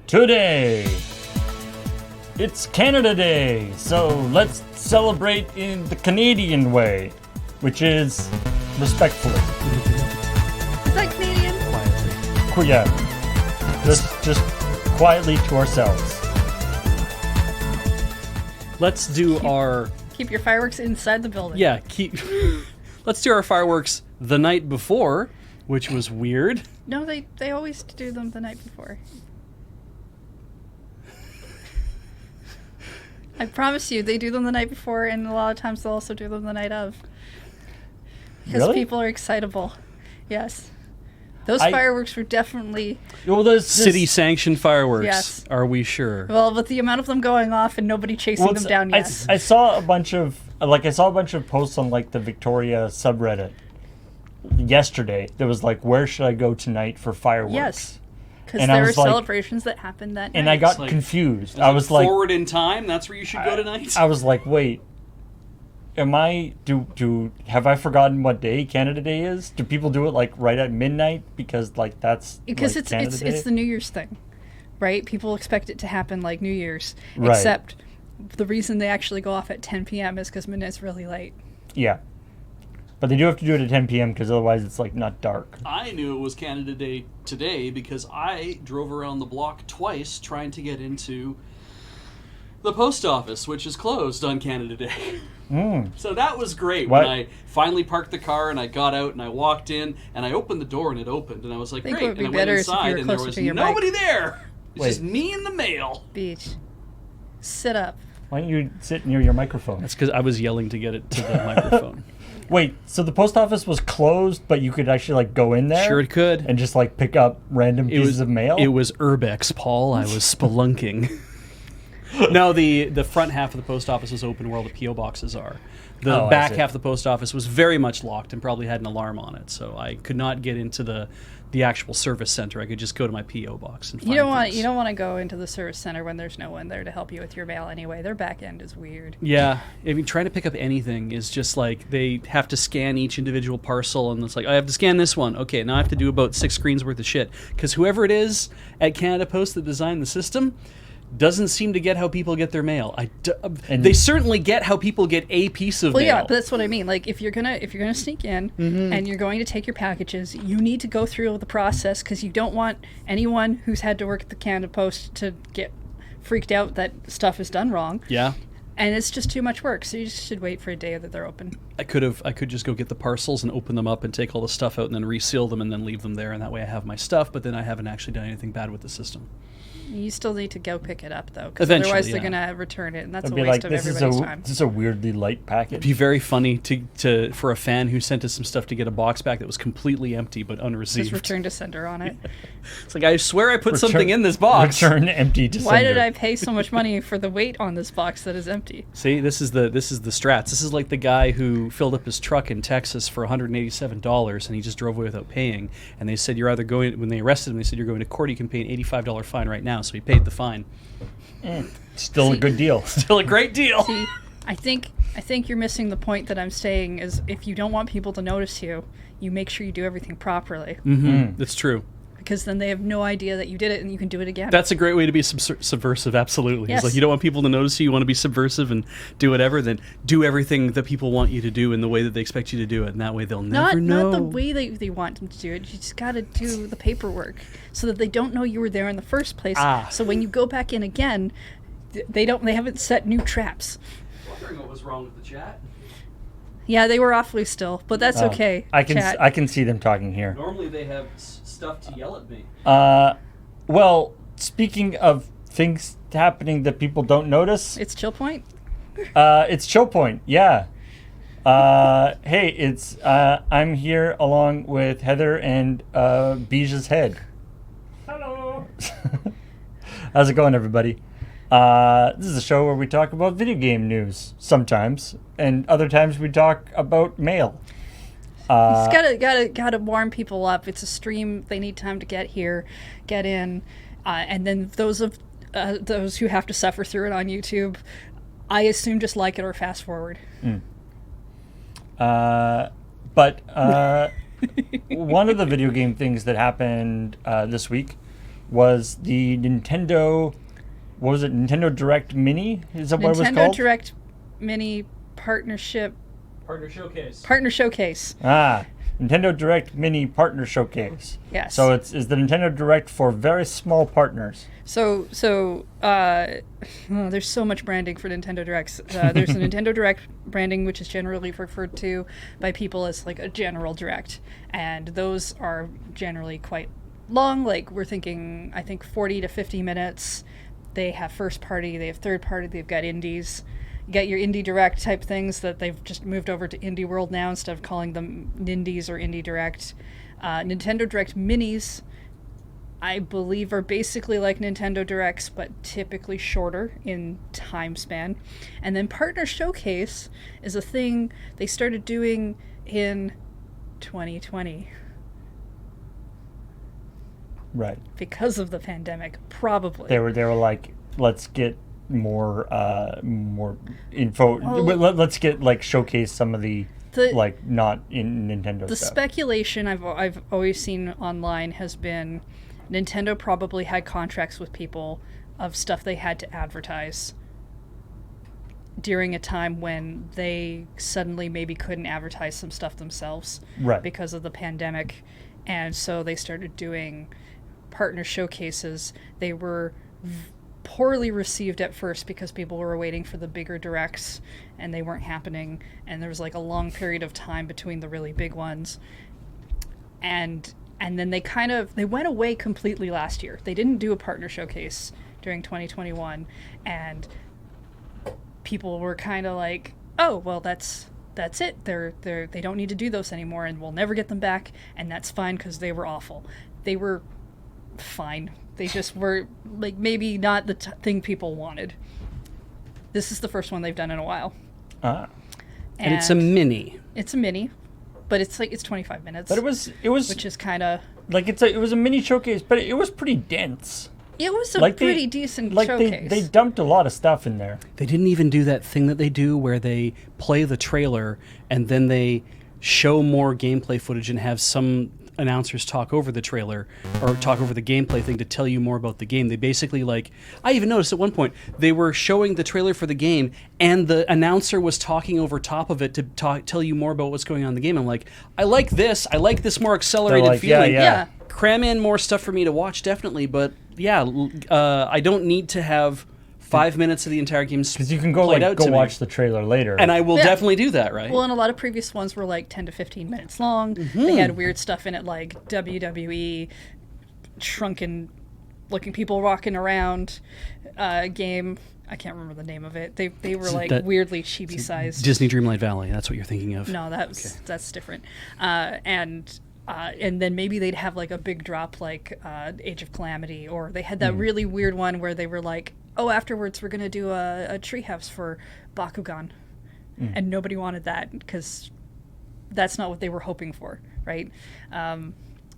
Today, it's Canada Day, so let's celebrate in the Canadian way, which is respectfully. Is that Canadian? Quietly. Yeah. Just quietly to ourselves. Let's do our... Keep your fireworks inside the building. Yeah, let's do our fireworks the night before, which was weird. No, they always do them the night before. I promise you, they do them the night before, and a lot of times they'll also do them the night of. Because Really? people are excitable. Yes. Those fireworks were definitely... Well, city-sanctioned fireworks, Yes. Are we sure? Well, with the amount of them going off and nobody chasing them down yet. I saw a bunch of posts on like the Victoria subreddit yesterday. That was like, where should I go tonight for fireworks? Yes. Because And there I were was like- celebrations that happened that night. And I got It's like- confused. I was like, forward in time, that's where you should go tonight? I was like, wait, have I forgotten what day Canada Day is? Do people do it like right at midnight because like that's Because like, it's Canada Day? the New Year's thing, right? People expect it to happen like New Year's, Right. except the reason they actually go off at 10 p.m. is because midnight's really late. Yeah, but they do have to do it at 10 p.m. because otherwise it's like not dark. I knew it was Canada Day today because I drove around the block twice trying to get into the post office, which is closed on Canada Day. So that was great. What? When I finally parked the car and I got out and I walked in and I opened the door and it opened and I was like, I think great. it would be And I went better if you inside were and there closer was to your nobody mic. there. It's Wait. just me and the mail. Beach. Sit up. Why don't you sit near your microphone? That's because I was yelling to get it to the microphone. Wait, so the post office was closed, but you could actually like go in there? Sure it could. And just like pick up random pieces of mail? It was Urbex, Paul. I was spelunking. No, the front half of the post office was open where all the P.O. boxes are. The Oh, I back see. half of the post office was very much locked and probably had an alarm on it, so I could not get into the actual service center. I could just go to my P.O. box and find You don't things. want to go into the service center when there's no one there to help you with your mail anyway. Their back end is weird. Yeah, I mean, trying to pick up anything is just like they have to scan each individual parcel, and it's like, I have to scan this one. Okay, now I have to do about 6 screens worth of shit. Because whoever it is at Canada Post that designed the system doesn't seem to get how people get their mail. They certainly get how people get a piece of Well, mail. yeah, but that's what I mean. Like, if you're gonna sneak in and you're going to take your packages, you need to go through the process because you don't want anyone who's had to work at the Canada Post to get freaked out that stuff is done wrong. Yeah. And it's just too much work, so you just should wait for a day that they're open. I could just go get the parcels and open them up and take all the stuff out and then reseal them and then leave them there, and that way I have my stuff, but then I haven't actually done anything bad with the system. You still need to go pick it up, though, because Eventually, otherwise they're yeah. going to return it, and that's It'd a be waste like, of everybody's time. this is a weirdly light package. It'd be very funny to for a fan who sent us some stuff to get a box back that was completely empty but unreceived. Just return to sender on it. It's like, I swear I put something in this box. Return empty to Why did sender. I pay so much money for the weight on this box that is empty? See, this is the strats. This is like the guy who filled up his truck in Texas for $187 and he just drove away without paying. And they said, you're either going, when they arrested him, they said, you're going to court, you can pay an $85 fine right now. So he paid the fine. Still a good deal. Still a great deal. See, I think you're missing the point that I'm saying is if you don't want people to notice you, you make sure you do everything properly. That's true. Because then they have no idea that you did it and you can do it again. That's a great way to be subversive, absolutely. Yes. It's like you don't want people to notice you, you want to be subversive and do whatever, then do everything that people want you to do in the way that they expect you to do it, and that way they'll never know. Not the way they want them to do it. You just got to do the paperwork so that they don't know you were there in the first place. So when you go back in again, they haven't set new traps. Wondering what was wrong with the chat. Yeah, they were awfully still, but that's okay. I can chat. I can see them talking here. Normally they have stuff to yell at me. Well, speaking of things happening that people don't notice, It's ChillPoint. it's ChillPoint. Yeah. Hey, it's I'm here along with Heather and Bija's head. Hello. How's it going, everybody? This is a show where we talk about video game news sometimes, and other times we talk about mail. Just gotta warm people up. It's a stream. They need time to get here, get in, and then those who have to suffer through it on YouTube, I assume just like it or fast forward. But one of the video game things that happened this week was the Nintendo. What was it? Nintendo Direct Mini? Is that what it was Nintendo called? Direct Mini Partner Showcase. Nintendo Direct Mini Partner Showcase. Yes. So it's the Nintendo Direct for very small partners. So there's so much branding for Nintendo Directs. There's a Nintendo Direct branding, which is generally referred to by people as like a general direct, and those are generally quite long. Like we're thinking, I think 40 to 50 minutes. They have first party, they have third party, they've got indies. You get your Indie Direct type things that they've just moved over to Indie World now instead of calling them Nindies or Indie Direct. Nintendo Direct Minis, I believe, are basically like Nintendo Directs, but typically shorter in time span. And then Partner Showcase is a thing they started doing in 2020. Right. Because of the pandemic, probably. They were like, let's get more info. Let's get like showcase some of the like not in Nintendo the stuff. speculation I've always seen online has been Nintendo probably had contracts with people of stuff they had to advertise during a time when they suddenly maybe couldn't advertise some stuff themselves because of the pandemic, and so they started doing partner showcases. They were poorly received at first because people were waiting for the bigger directs and they weren't happening, and there was like a long period of time between the really big ones, and then they went away completely last year. They didn't do a partner showcase during 2021, and people were kind of like, oh well, that's it, they don't need to do those anymore and we'll never get them back, and that's fine because they were awful. They were fine. They just were like maybe not the thing people wanted. This is the first one they've done in a while. And it's a mini. It's a mini, but it's 25 minutes. But it was which is kind of like it was a mini showcase, but it was pretty dense. It was a pretty decent showcase. They dumped a lot of stuff in there. They didn't even do that thing that they do where they play the trailer and then they show more gameplay footage and have some announcers talk over the trailer or talk over the gameplay thing to tell you more about the game. They basically, like, I even noticed at one point they were showing the trailer for the game and the announcer was talking over top of it to tell you more about what's going on in the game. I'm like, I like this more accelerated feeling. Yeah. Cram in more stuff for me to watch, definitely, but yeah, I don't need to have 5 minutes of the entire game because you can go watch the trailer later, and I will definitely do that, right? Well, and a lot of previous ones were like 10 to 15 minutes long. They had weird stuff in it, like WWE shrunken looking people walking around game. I can't remember the name of it. They were like weirdly chibi sized. Disney Dreamlight Valley, that's what you're thinking of. No, that's different. And then maybe they'd have like a big drop like Age of Calamity, or they had that really weird one where they were like, oh, afterwards we're going to do a treehouse for Bakugan. And nobody wanted that because that's not what they were hoping for, right?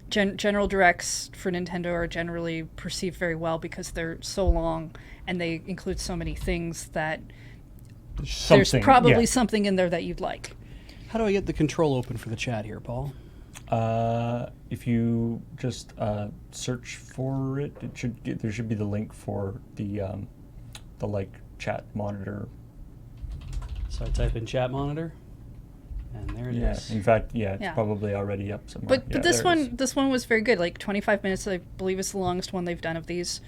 General directs for Nintendo are generally perceived very well because they're so long and they include so many things that there's probably something in there that you'd like. How do I get the control open for the chat here, Paul? If you just search for it, there should be the link for the like chat monitor. So I type in chat monitor, and there it is. In fact, it's probably already up somewhere. But this one was very good. Like 25 minutes, I believe, is the longest one they've done of these.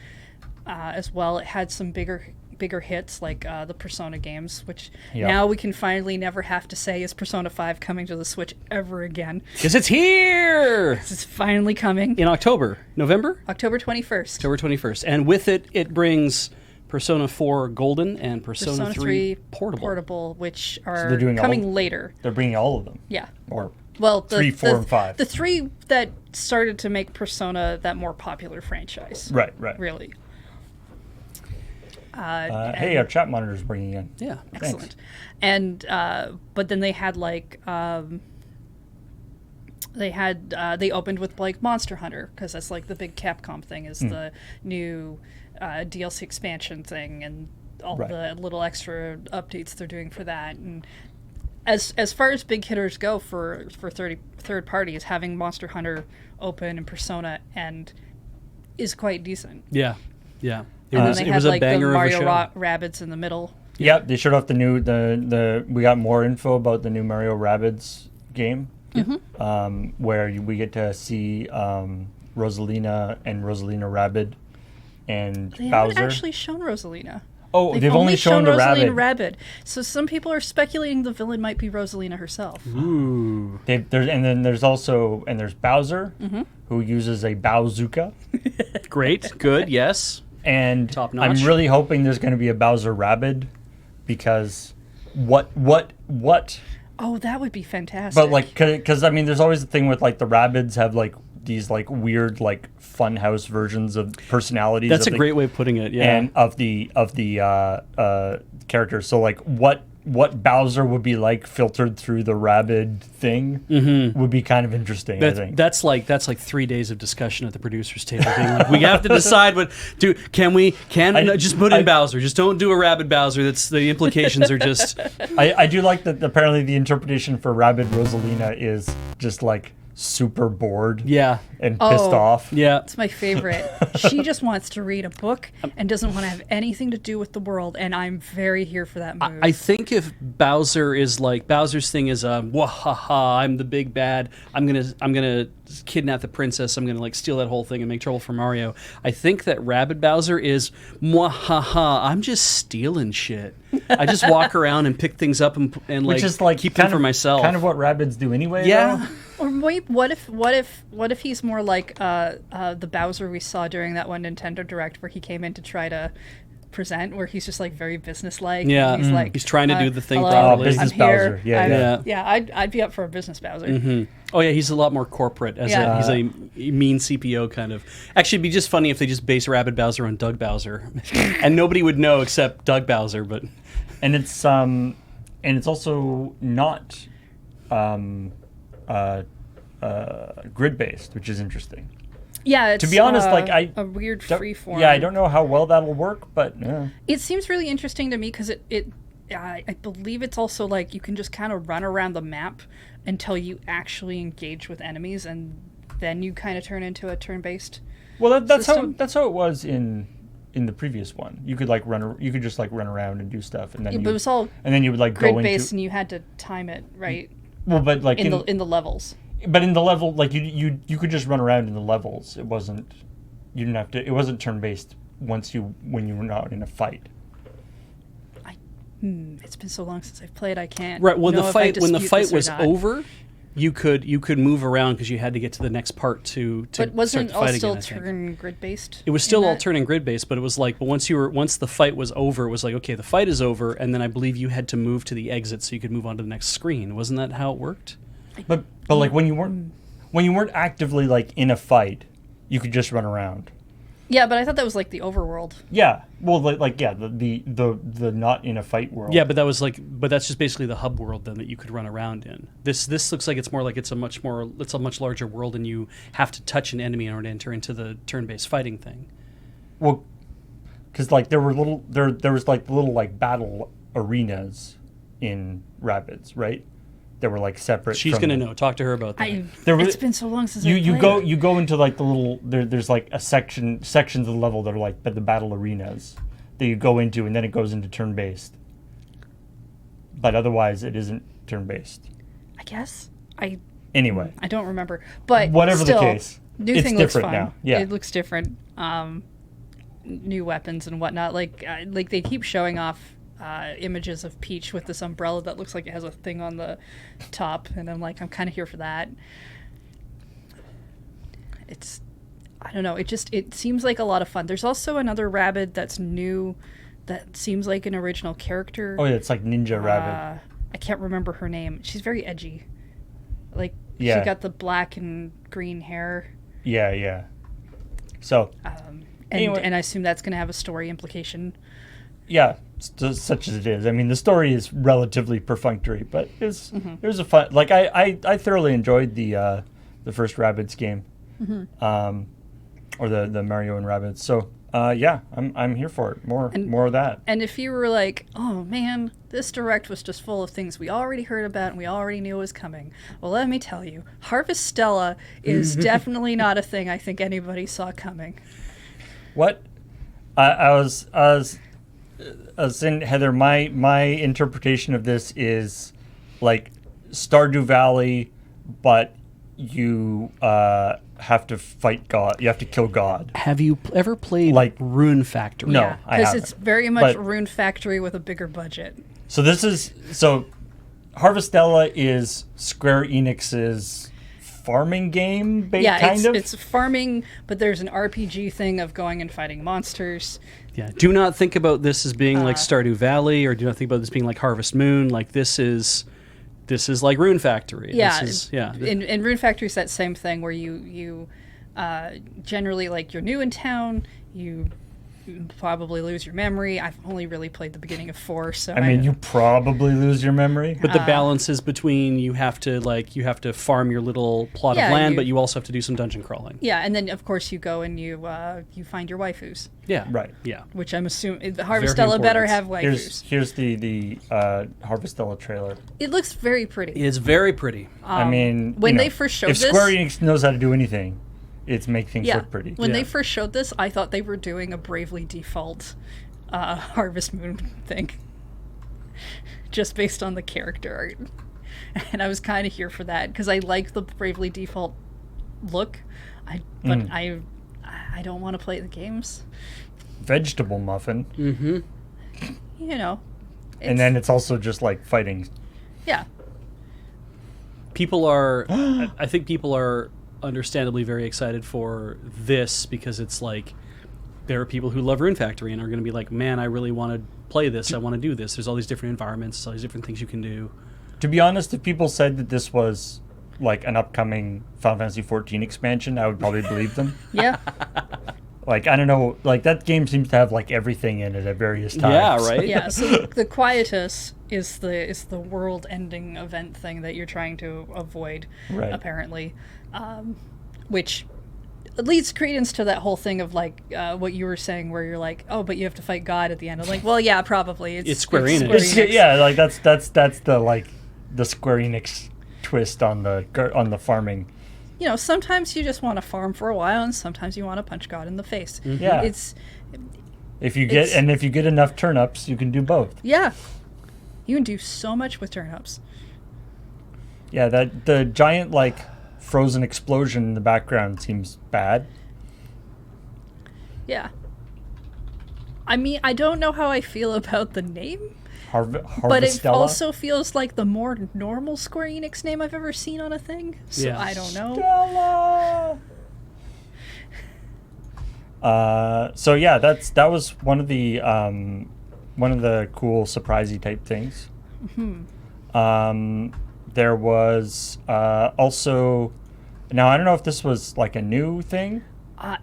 As well, it had some bigger hits like the Persona games, which now we can finally never have to say is Persona 5 coming to the Switch ever again. Because it's here! It's finally coming. In October. November? October 21st. October 21st. And with it, it brings Persona 4 Golden and Persona 3 Portable. Which are coming later. They're bringing all of them. Yeah. Or 3, 4, and 5. The 3 that started to make Persona that more popular franchise. Right. Really. Hey, our chat monitor's bringing in. Yeah, excellent. And but then they had like they opened with like Monster Hunter because that's like the big Capcom thing is the new DLC expansion thing and all the little extra updates they're doing for that. And as far as big hitters go for third parties, having Monster Hunter open and Persona, and is quite decent. Yeah. It And was, then they it had was a like the banger of a Mario show. Rabbids in the middle. Yep, they showed off the new the we got more info about the new Mario Rabbids game, where we get to see Rosalina and Rosalina Rabbid and They Bowser. haven't actually shown Rosalina. Oh, they've only shown the Rosalina Rabbid. Rabbid. So some people are speculating the villain might be Rosalina herself. Ooh. There's Bowser, who uses a Bowzooka, Great. Good. Yes. and Top notch. I'm really hoping there's going to be a Bowser Rabbid, because what? Oh, that would be fantastic. But like, because I mean, there's always the thing with like the Rabbids have like these like weird like funhouse versions of personalities. That's of a great way of putting it. Yeah. And of the characters. So like, what Bowser would be like filtered through the Rabbid thing would be kind of interesting. I think That's like 3 days of discussion at the producers' table. Being like, we have to decide just put in Bowser. Just don't do a Rabbid Bowser. That's the implications are just. I do like that. Apparently, the interpretation for Rabbid Rosalina is just like super bored. Yeah. And pissed off. Yeah. it's my favorite. She just wants to read a book and doesn't want to have anything to do with the world, and I'm very here for that move. I think if Bowser is like Bowser's thing is wahaha, I'm the big bad. I'm gonna kidnap the princess. I'm gonna like steal that whole thing and make trouble for Mario. I think that Rabbid Bowser is mwahaha. I'm just stealing shit. I just walk around and pick things up and like, Which is like keep them for myself. Kind of what Rabbids do anyway. Yeah. Though. Or wait, what if he's more like the Bowser we saw during that one Nintendo Direct where he came in to try to present, where he's just like very business-like. Yeah. He's like He's trying to do the thing hello, properly. Business I'm here. Bowser. Yeah. I'd be up for a business Bowser. Oh yeah, he's a lot more corporate. He's a mean CPO kind of. Actually, it'd be just funny if they just base Rabbid Bowser on Doug Bowser, and nobody would know except Doug Bowser. But And it's also not grid based, which is interesting. Yeah, it's, To be honest, like a weird freeform. Yeah, I don't know how well that'll work, but yeah. It seems really interesting to me because I believe it's also like you can just kind of run around the map until you actually engage with enemies, and then you kind of turn into a turn-based. Well, that's system. how it was in the previous one. You could like you could just like run around and do stuff, and then But it was all and then you would like go grid-based, into. and you had to time it right Well, but like in the levels. but in the level, like you could just run around in the levels. It wasn't. You didn't have to. It wasn't turn-based when you were not in a fight. It's been so long since I've played. I can't. right when know the if I fight when the dispute fight this or was not. over, you could move around because you had to get to the next part to But wasn't start the all fight still again, I think. turn grid-based? It was still in all that? turn and grid based, but it was like, but once the fight was over, it was like, okay, the fight is over, and then I believe you had to move to the exit so you could move on to the next screen. Wasn't that how it worked? But like when you weren't actively like in a fight, you could just run around. Yeah, but I thought that was like the overworld. Yeah. Well, the not in a fight world. Yeah, but that's just basically the hub world then that you could run around in. This looks like it's more like it's a much larger world, and you have to touch an enemy in order to enter into the turn-based fighting thing. Well, because like there was like little like battle arenas in Rabbids, right? That were like separate. She's gonna know. Talk to her about that. It's been so long since you played. go into like the little there's like a sections of the level that are like the battle arenas that you go into, and then it goes into turn-based. But otherwise, it isn't turn-based. I guess Anyway, I don't remember, but whatever still, the case, new it's thing looks different fun. now. Yeah, It looks different. New weapons and whatnot. Like they keep showing off images of Peach with this umbrella that looks like it has a thing on the top, and I'm kind of here for that. I don't know. It seems like a lot of fun. There's also another Rabbid that's new, that seems like an original character. Oh yeah, it's like Ninja Rabbid. I can't remember her name. She's very edgy. Like she Yeah. got the black and green hair. Yeah. So anyway. And I assume that's going to have a story implication. yeah, such as it is. I mean, the story is relatively perfunctory, but it was a fun. Like I thoroughly enjoyed the first Rabbids game, or the Mario and Rabbids. So yeah, I'm here for it. More of that. And if you were like, oh man, this Direct was just full of things we already heard about and we already knew was coming. Well, let me tell you, Harvest Stella is definitely not a thing I think anybody saw coming. What? I was saying, Heather, my interpretation of this is like Stardew Valley, but you have to fight God. You have to kill God. Have you ever played Like- Rune Factory? No. I because haven't. it's very much But- Rune Factory with a bigger budget. So Harvestella is Square Enix's farming game, Yeah, kind of. it's farming, but there's an RPG thing of going and fighting monsters. Yeah. Do not think about this as being like Stardew Valley, or do not think about this being like Harvest Moon. Like this is like Rune Factory. Yeah, This is, yeah. In Rune Factory, it's that same thing where you generally, like, you're new in town, you probably lose your memory. I've only really played the beginning of 4, so I mean, you probably lose your memory. But the balance is between you have to farm your little plot Yeah, of land, you- but you also have to do some dungeon crawling. yeah, and then of course you go and you find your waifus, Yeah. Right. Yeah. which I'm assuming the Harvestella better important. have waifus. Here's the Harvestella trailer. It looks very pretty. It's very pretty. I mean, when you know, they first showed if this- Square Enix knows how to do anything, it's make things Yeah, look pretty. when Yeah. they first showed this, I thought they were doing a Bravely Default Harvest Moon thing, just based on the character art, and I was kind of here for that because I like the Bravely Default look. I don't want to play the games. Vegetable muffin, Mm-hmm. You know, and then it's also just like fighting. yeah, People are, I think people are understandably very excited for this because it's like there are people who love Rune Factory and are going to be like, man, I really want to play this. I want to do this. There's all these different environments, all these different things you can do. To be honest, if people said that this was like an upcoming Final Fantasy 14 expansion, I would probably believe them. yeah. Like, I don't know, like that game seems to have like everything in it at various times. Yeah, right? Yeah, so the Quietus is the world-ending event thing that you're trying to avoid, Right. apparently, which leads credence to that whole thing of like what you were saying, where you're like, oh, but you have to fight God at the end. I'm like, well, yeah, probably. It's Square Enix. Yeah, like that's the like the Square Enix twist on the farming. You know, sometimes you just want to farm for a while, and sometimes you want to punch God in the face. Yeah. If you get enough turnips, you can do both. Yeah, you can do so much with turnips. Yeah, that the giant like frozen explosion in the background seems bad. Yeah. I mean, I don't know how I feel about the name, but it Harvestella. also feels like the more normal Square Enix name I've ever seen on a thing. So Yeah. I don't know. Stella! So yeah, that was one of the cool surprisey type things. There was also, now I don't know if this was like a new thing,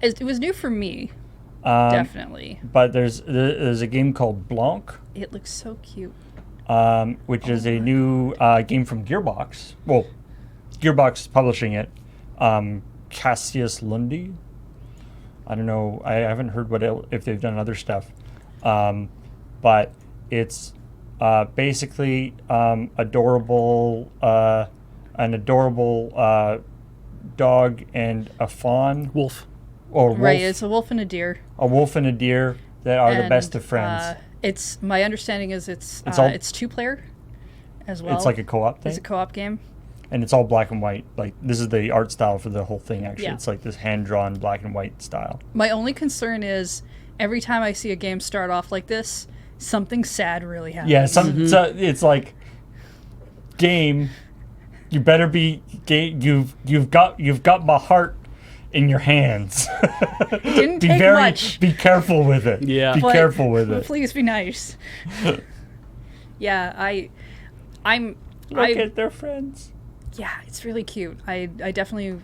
It was new for me, Um, definitely. but there's a game called Blanc, It looks so cute. which is a new game from Gearbox. Well, Gearbox is publishing it. Cassius Lundi. I don't know. I haven't heard if they've done other stuff, but it's basically an adorable dog and a fawn. Wolf. Or wolf, Right, it's a wolf and a deer. a wolf and a deer that are the And, best of friends. It's my understanding is it's It's all- 2-player as well. It's like a co-op thing. It's a co-op game. And it's all black and white. Like, this is the art style for the whole thing, actually. Yeah. It's like this hand-drawn black and white style. My only concern is every time I see a game start off like this, something sad really happens. Yeah, so it's like, game, you better be, you've got my heart in your hands. It didn't take much. Be careful with it. Yeah. Be But careful with it. Please be nice. Yeah, I'm. Look at their friends. Yeah, it's really cute. I definitely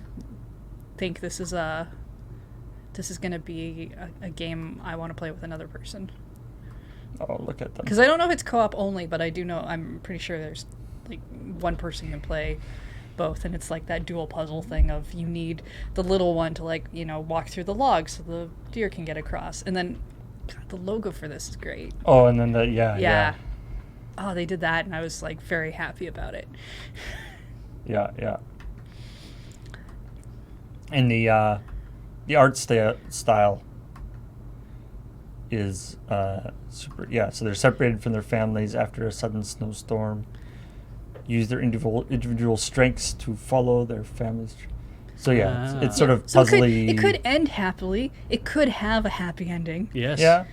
think this is gonna be a game I want to play with another person. Oh, look at them. Because I don't know if it's co-op only, but I do know, I'm pretty sure there's like one person can play both, and it's like that dual puzzle thing of you need the little one to, like, you know, walk through the logs so the deer can get across, and then God, the logo for this is great. Oh, and then yeah. Oh, they did that, and I was like very happy about it. Yeah. And the art style is super. Yeah, so they're separated from their families after a sudden snowstorm. Use their individual strengths to follow their families. So yeah, it's sort of So puzzly. it could end happily. It could have a happy ending. Yes. Yeah,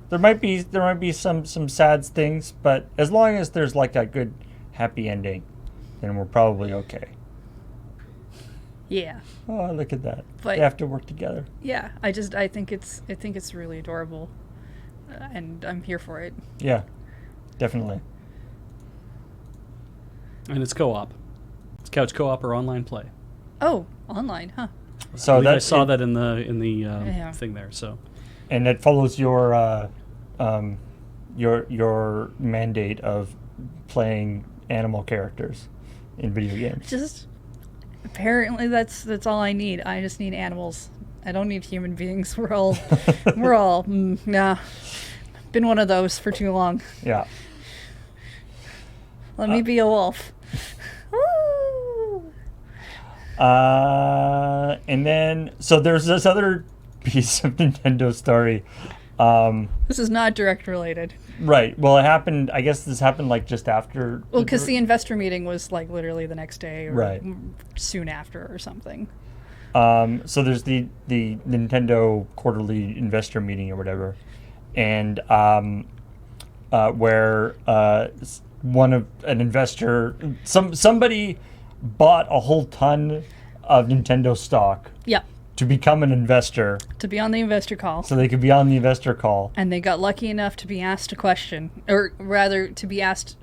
there might be some sad things, but as long as there's like a good happy ending, then we're probably okay. Yeah. Oh, look at that! But- they have to work together. Yeah. I think it's really adorable, and I'm here for it. Yeah, definitely. And it's co-op. It's couch co-op or online play. Oh, online, huh? So I saw that in the Yeah. thing there. So and it follows your mandate of playing animal characters in video games. Just apparently that's all I need. I just need animals. I don't need human beings. We're all nah. Been one of those for too long. Yeah. Let me be a wolf. Woo! And then so there's this other piece of Nintendo story. This is not direct related. Right. Well, it happened. I guess this happened like just after. Well, because the investor meeting was like literally the next day or Right. soon after or something. So there's the Nintendo quarterly investor meeting or whatever, and where an investor, somebody bought a whole ton of Nintendo stock Yep. to become an investor, To be on the investor call. so they could be on the investor call. And they got lucky enough to be asked a question, or rather to be asked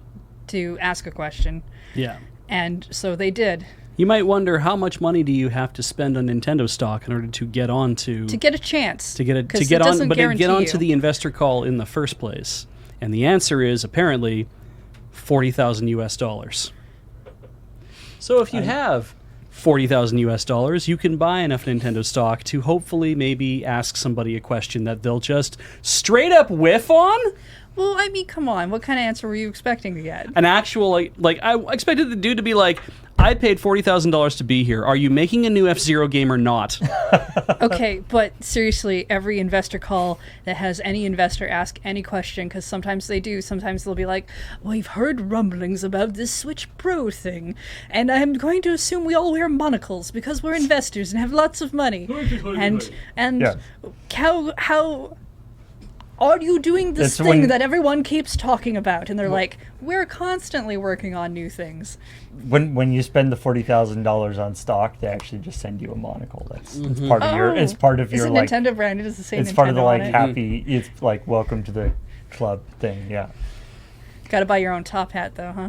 to ask a question. yeah. And so they did. You might wonder how much money do you have to spend on Nintendo stock in order to get onto To get a chance. to get onto the investor call in the first place. And the answer is apparently $40,000 US. So if you have $40,000 US, you can buy enough Nintendo stock to hopefully maybe ask somebody a question that they'll just straight up whiff on. Well, I mean, come on. What kind of answer were you expecting to get? An actual like I expected the dude to be like, I paid $40,000 to be here. Are you making a new F-Zero game or not? Okay, but seriously, every investor call that has any investor ask any question, because sometimes they do, sometimes they'll be like, we've heard rumblings about this Switch Pro thing, and I'm going to assume we all wear monocles because we're investors and have lots of money. and Yeah. how are you doing this It's thing when- that everyone keeps talking about? And they're like, we're constantly working on new things. When you spend the $40,000 on stock, they actually just send you a monocle. That's part of your. It's part of your Is it like. Nintendo branded? Does it say It's Nintendo part of the like on it? happy. It's like welcome to the club thing. Yeah. Gotta buy your own top hat, though, huh?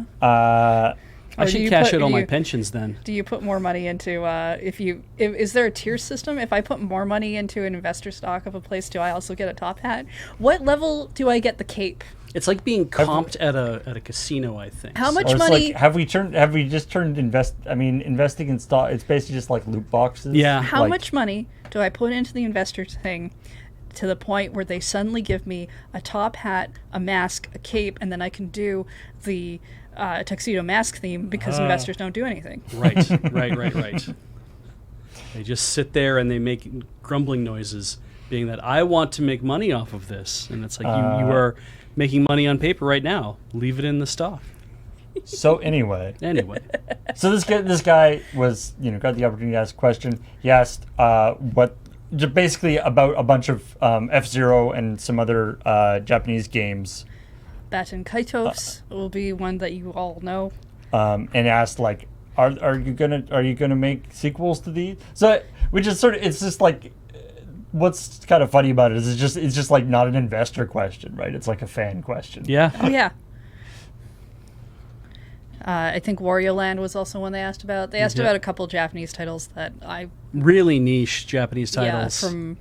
I Or do should you cash put- out all do my you- pensions then. Do you put more money into is there a tier system? If I put more money into an investor stock of a place, do I also get a top hat? What level do I get the cape? It's like being comped at a casino, I think. How much Or it's money? like have we just turned investing in stock? It's basically just like loot boxes. Yeah. How like- much money do I put into the investor thing to the point where they suddenly give me a top hat, a mask, a cape, and then I can do the tuxedo mask theme because investors don't do anything. Right. They just sit there and they make grumbling noises, being that I want to make money off of this, and it's like you are making money on paper right now. Leave it in the stock. So anyway, So this guy was got the opportunity to ask a question. He asked just basically about a bunch of F-Zero and some other Japanese games. Baten Kaitos will be one that you all know. And asked like, are you gonna make sequels to these? So which is it's just like, what's kind of funny about it is it's just like not an investor question, right? It's like a fan question. yeah. Oh yeah. I think Wario Land was also one they asked about. They asked Yeah. about a couple Japanese titles that I Really niche Japanese titles. from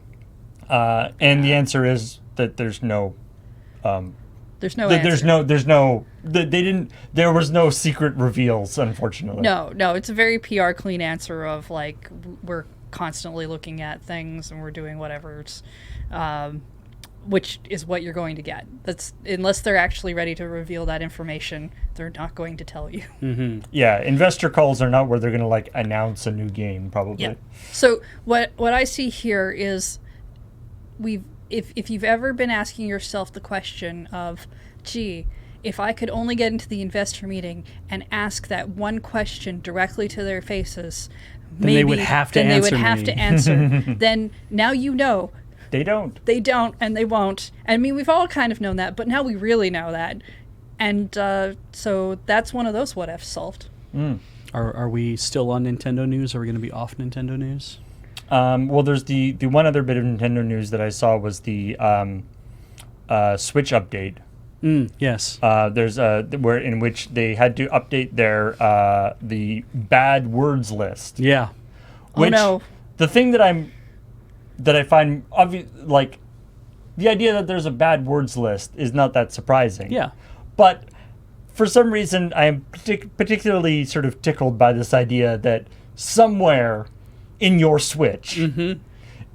And the answer is that there's no. there's no There was no secret reveals, unfortunately. No, it's a very PR clean answer of like we're constantly looking at things and we're doing whatever, which is what you're going to get. That's unless they're actually ready to reveal that information, they're not going to tell you. Yeah, investor calls are not where they're going to like announce a new game, probably. Yeah. So what I see here is if you've ever been asking yourself the question of, gee, if I could only get into the investor meeting and ask that one question directly to their faces, then they would have to answer. Then now you know. They don't. They don't, and they won't. I mean, we've all kind of known that, but now we really know that. And so that's one of those what ifs solved. Are we still on Nintendo news? Are we going to be off Nintendo news? Well, there's the one other bit of Nintendo news that I saw was the Switch update. Yes. There's where in which they had to update their the bad words list. Yeah. Which, oh no! The thing that I find obvious, like the idea that there's a bad words list is not that surprising. Yeah. But for some reason, I am particularly sort of tickled by this idea that somewhere in your Switch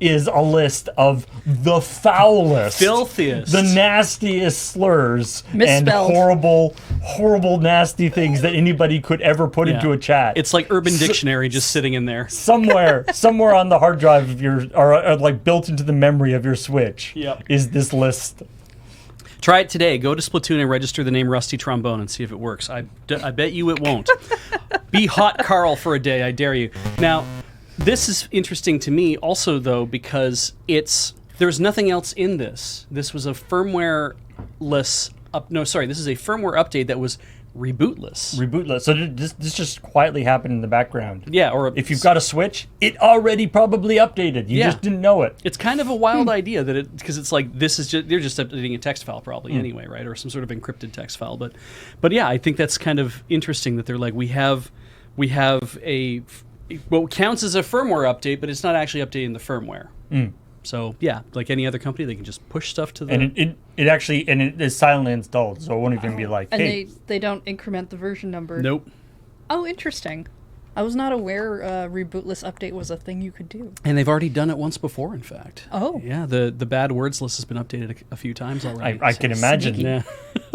is a list of the foulest, filthiest, the nastiest slurs Misspelled. and horrible, nasty things that anybody could ever put into a chat. It's like Urban Dictionary just sitting in there. Somewhere on the hard drive of your, or like built into the memory of your Switch, is this list. Try it today. Go to Splatoon and register the name Rusty Trombone and see if it works. I bet you it won't. Be hot Carl for a day, I dare you. Now, this is interesting to me also, though, because there's nothing else in this. This was a firmware-less... this is a firmware update that was rebootless. So this just quietly happened in the background. Yeah, or... If you've got a Switch, it already probably updated. You just didn't know it. It's kind of a wild idea that because it's like they're just updating a text file probably anyway, right? Or some sort of encrypted text file. But yeah, I think that's kind of interesting that they're like, we have a... what counts as a firmware update, but it's not actually updating the firmware. So yeah, like any other company, they can just push stuff to the... And it is silently installed, so it won't even be like, And hey. they don't increment the version number. Nope. Oh, interesting. I was not aware rebootless update was a thing you could do. And they've already done it once before, in fact. Oh. Yeah, the bad words list has been updated a few times already. I can imagine. Yeah.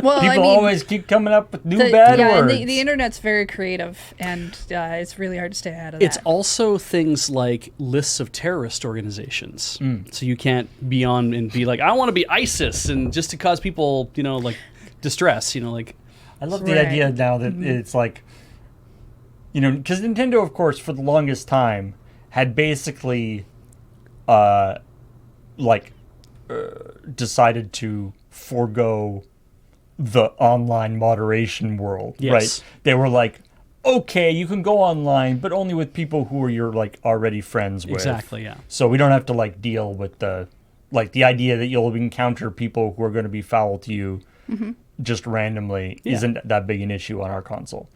Well, People always keep coming up with new bad words. Yeah, and the internet's very creative, and it's really hard to stay ahead of that. It's also things like lists of terrorist organizations. So you can't be on and be like, I want to be ISIS, and just to cause people, like distress, like... I love the idea now that it's like, because Nintendo, of course, for the longest time, had basically, decided to forego the online moderation world, right? They were like, okay, you can go online, but only with people who you're already friends with. Exactly, yeah. So we don't have to deal with the idea that you'll encounter people who are going to be foul to you just randomly isn't that big an issue on our console.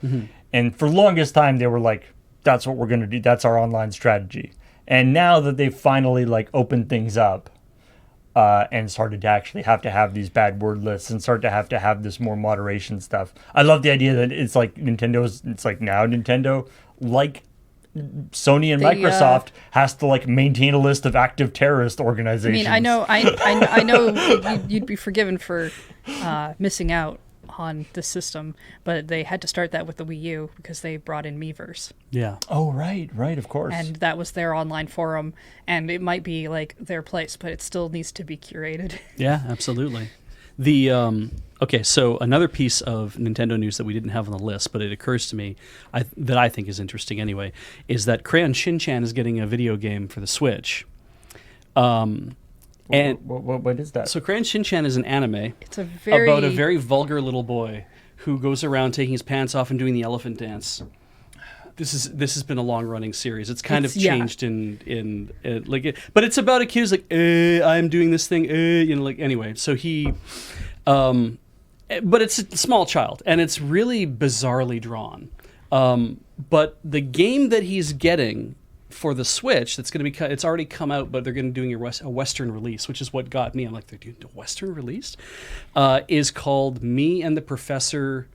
And for the longest time, they were like, that's what we're going to do. That's our online strategy. And now that they've finally opened things up and started to actually have to have these bad word lists and start to have this more moderation stuff, I love the idea that it's like Nintendo's, it's like now Nintendo, like Sony and Microsoft, has to maintain a list of active terrorist organizations. I mean, I know you'd be forgiven for missing out on the system, but they had to start that with the Wii U because they brought in Miiverse. Yeah. Oh, right, of course. And that was their online forum, and it might be their place, but it still needs to be curated. Yeah, absolutely. The okay, so another piece of Nintendo news that we didn't have on the list, but it occurs to me that I think is interesting anyway, is that Crayon Shin-chan is getting a video game for the Switch. And what is that? So Crayon Shin-chan is an anime It's about a very vulgar little boy who goes around taking his pants off and doing the elephant dance. This has been a long running series. It's kind of changed in but it's about a kid who's I'm doing this thing, anyway. So he, but it's a small child and it's really bizarrely drawn. But the game that he's getting for the Switch, that's going to be, it's already come out, but they're going to be doing a Western release, which is what got me. I'm like, they're doing a Western release? Is called Me and the Professor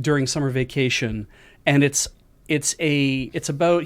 during summer vacation, and it's about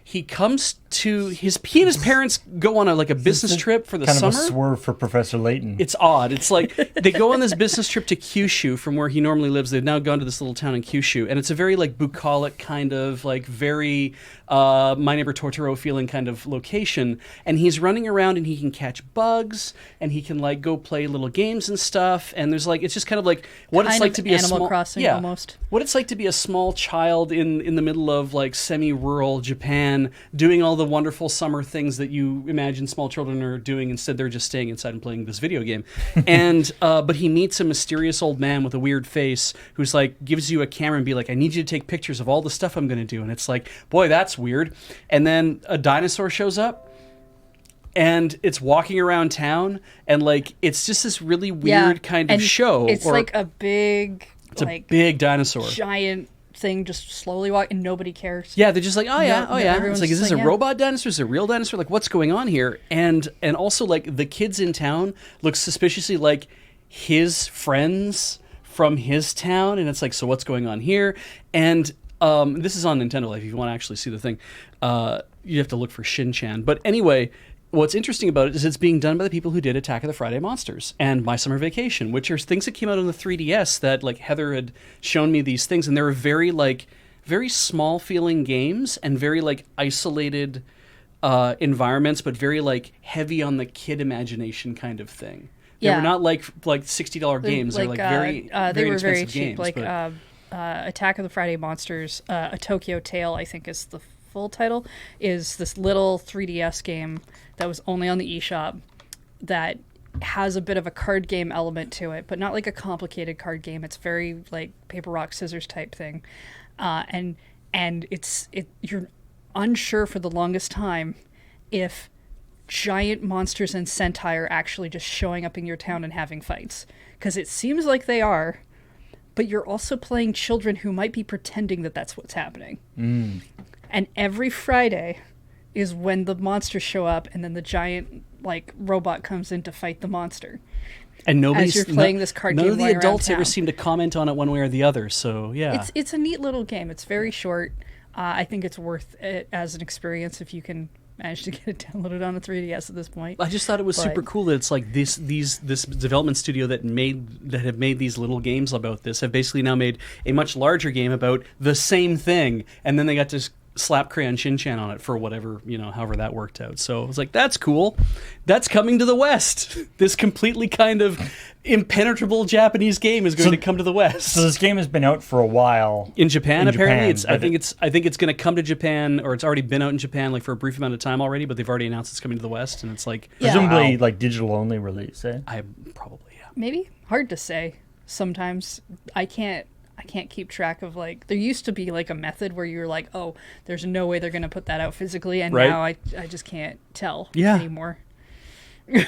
he comes to he and his parents go on a business trip for the summer. Kind of a swerve for Professor Layton. It's odd. It's like they go on this business trip to Kyushu from where he normally lives. They've now gone to this little town in Kyushu, and it's a very bucolic kind of very My Neighbor Totoro feeling kind of location, and he's running around and he can catch bugs and he can like go play little games and stuff, and there's like it's just kind of like what it's like to be a Animal small Crossing almost. what it's like to be a small child in the middle of like semi-rural Japan doing all the wonderful summer things that you imagine small children are doing. Instead they're just staying inside and playing this video game. And but he meets a mysterious old man with a weird face who's like gives you a camera and be like, I need you to take pictures of all the stuff I'm going to do. And it's like, boy, that's weird. And then a dinosaur shows up and it's walking around town, and like it's just this really weird kind of show. It's like a big, it's like a big dinosaur, giant thing just slowly walking, and nobody cares. Yeah, they're just like, oh yeah. Everyone's It's like, is this like, a robot dinosaur? Is it a real dinosaur? Like, what's going on here? And also like the kids in town look suspiciously like his friends from his town, and it's like, so what's going on here? And this is on Nintendo Life. If you want to actually see the thing, you have to look for Shin-Chan. But anyway, what's interesting about it is it's being done by the people who did Attack of the Friday Monsters and My Summer Vacation, which are things that came out on the 3DS that like Heather had shown me these things, and they were very small feeling games and very like isolated environments, but very like heavy on the kid imagination kind of thing. They were not like $60 games. They're like very they were very expensive cheap. games, Attack of the Friday Monsters, A Tokyo Tale, I think is the full title, is this little 3DS game that was only on the eShop that has a bit of a card game element to it, but not like a complicated card game. It's very like paper, rock, scissors type thing, and you're unsure for the longest time if giant monsters and Sentai are actually just showing up in your town and having fights, because it seems like they are, but you're also playing children who might be pretending that that's what's happening. And every Friday is when the monsters show up, and then the giant like robot comes in to fight the monster. And as you're playing this card game, none of the adults ever seem to comment on it one way or the other. So yeah, it's a neat little game. It's very short. I think it's worth it as an experience if you can manage to get it downloaded on a 3DS at this point. I just thought it was super cool that it's like this development studio that have made these little games about this have basically now made a much larger game about the same thing, and then they got to slap Crayon Shin-Chan on it for whatever, however that worked out. So I was like, that's cool. That's coming to the West. This completely kind of impenetrable Japanese game is going to come to the West. So this game has been out for a while in Japan. Apparently, I think it's going to come to Japan, or it's already been out in Japan like for a brief amount of time already. But they've already announced it's coming to the West, and it's like presumably like digital only release. I probably maybe hard to say. Sometimes I can't keep track of like there used to be like a method where you were like, oh, there's no way they're going to put that out physically, and now I just can't tell anymore. I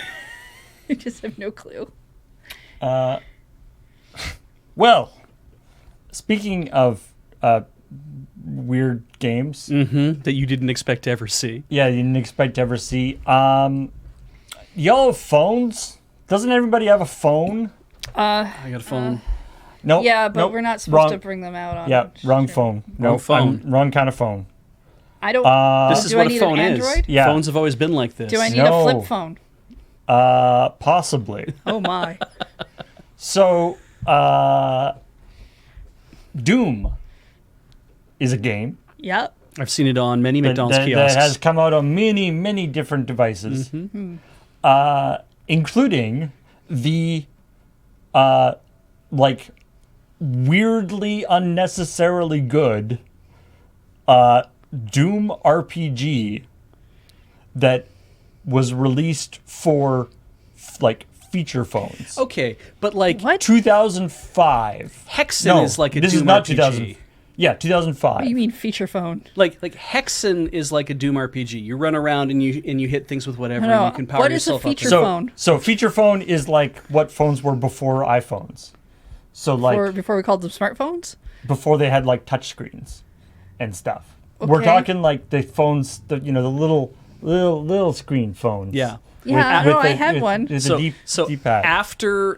just have no clue. Well, speaking of weird games that you didn't expect to ever see. Yeah, you didn't expect to ever see. Y'all have phones? Doesn't everybody have a phone? I got a phone. No. Yeah, but we're not supposed to bring them out on. Yeah, wrong phone. Wrong phone. Wrong kind of phone. I don't. This is what a phone is. Yeah. Phones have always been like this. Do I need a flip phone? Possibly. Oh my. So, Doom is a game. Yep. I've seen it on many McDonald's kiosks. That has come out on many, many different devices, including the like weirdly unnecessarily good Doom RPG that was released for like feature phones. Okay, but like what? 2005. Hexen is like a this Doom is not RPG. 2000. Yeah, 2005. What do you mean feature phone? Like Hexen is like a Doom RPG. You run around and you hit things with whatever, and you can power what is yourself a feature up. phone? So feature phone is like what phones were before iPhones. So like before we called them smartphones? Before they had like touch screens and stuff. Okay. We're talking like the phones, the little screen phones. Yeah. Yeah, I had one. It's a deep pad. After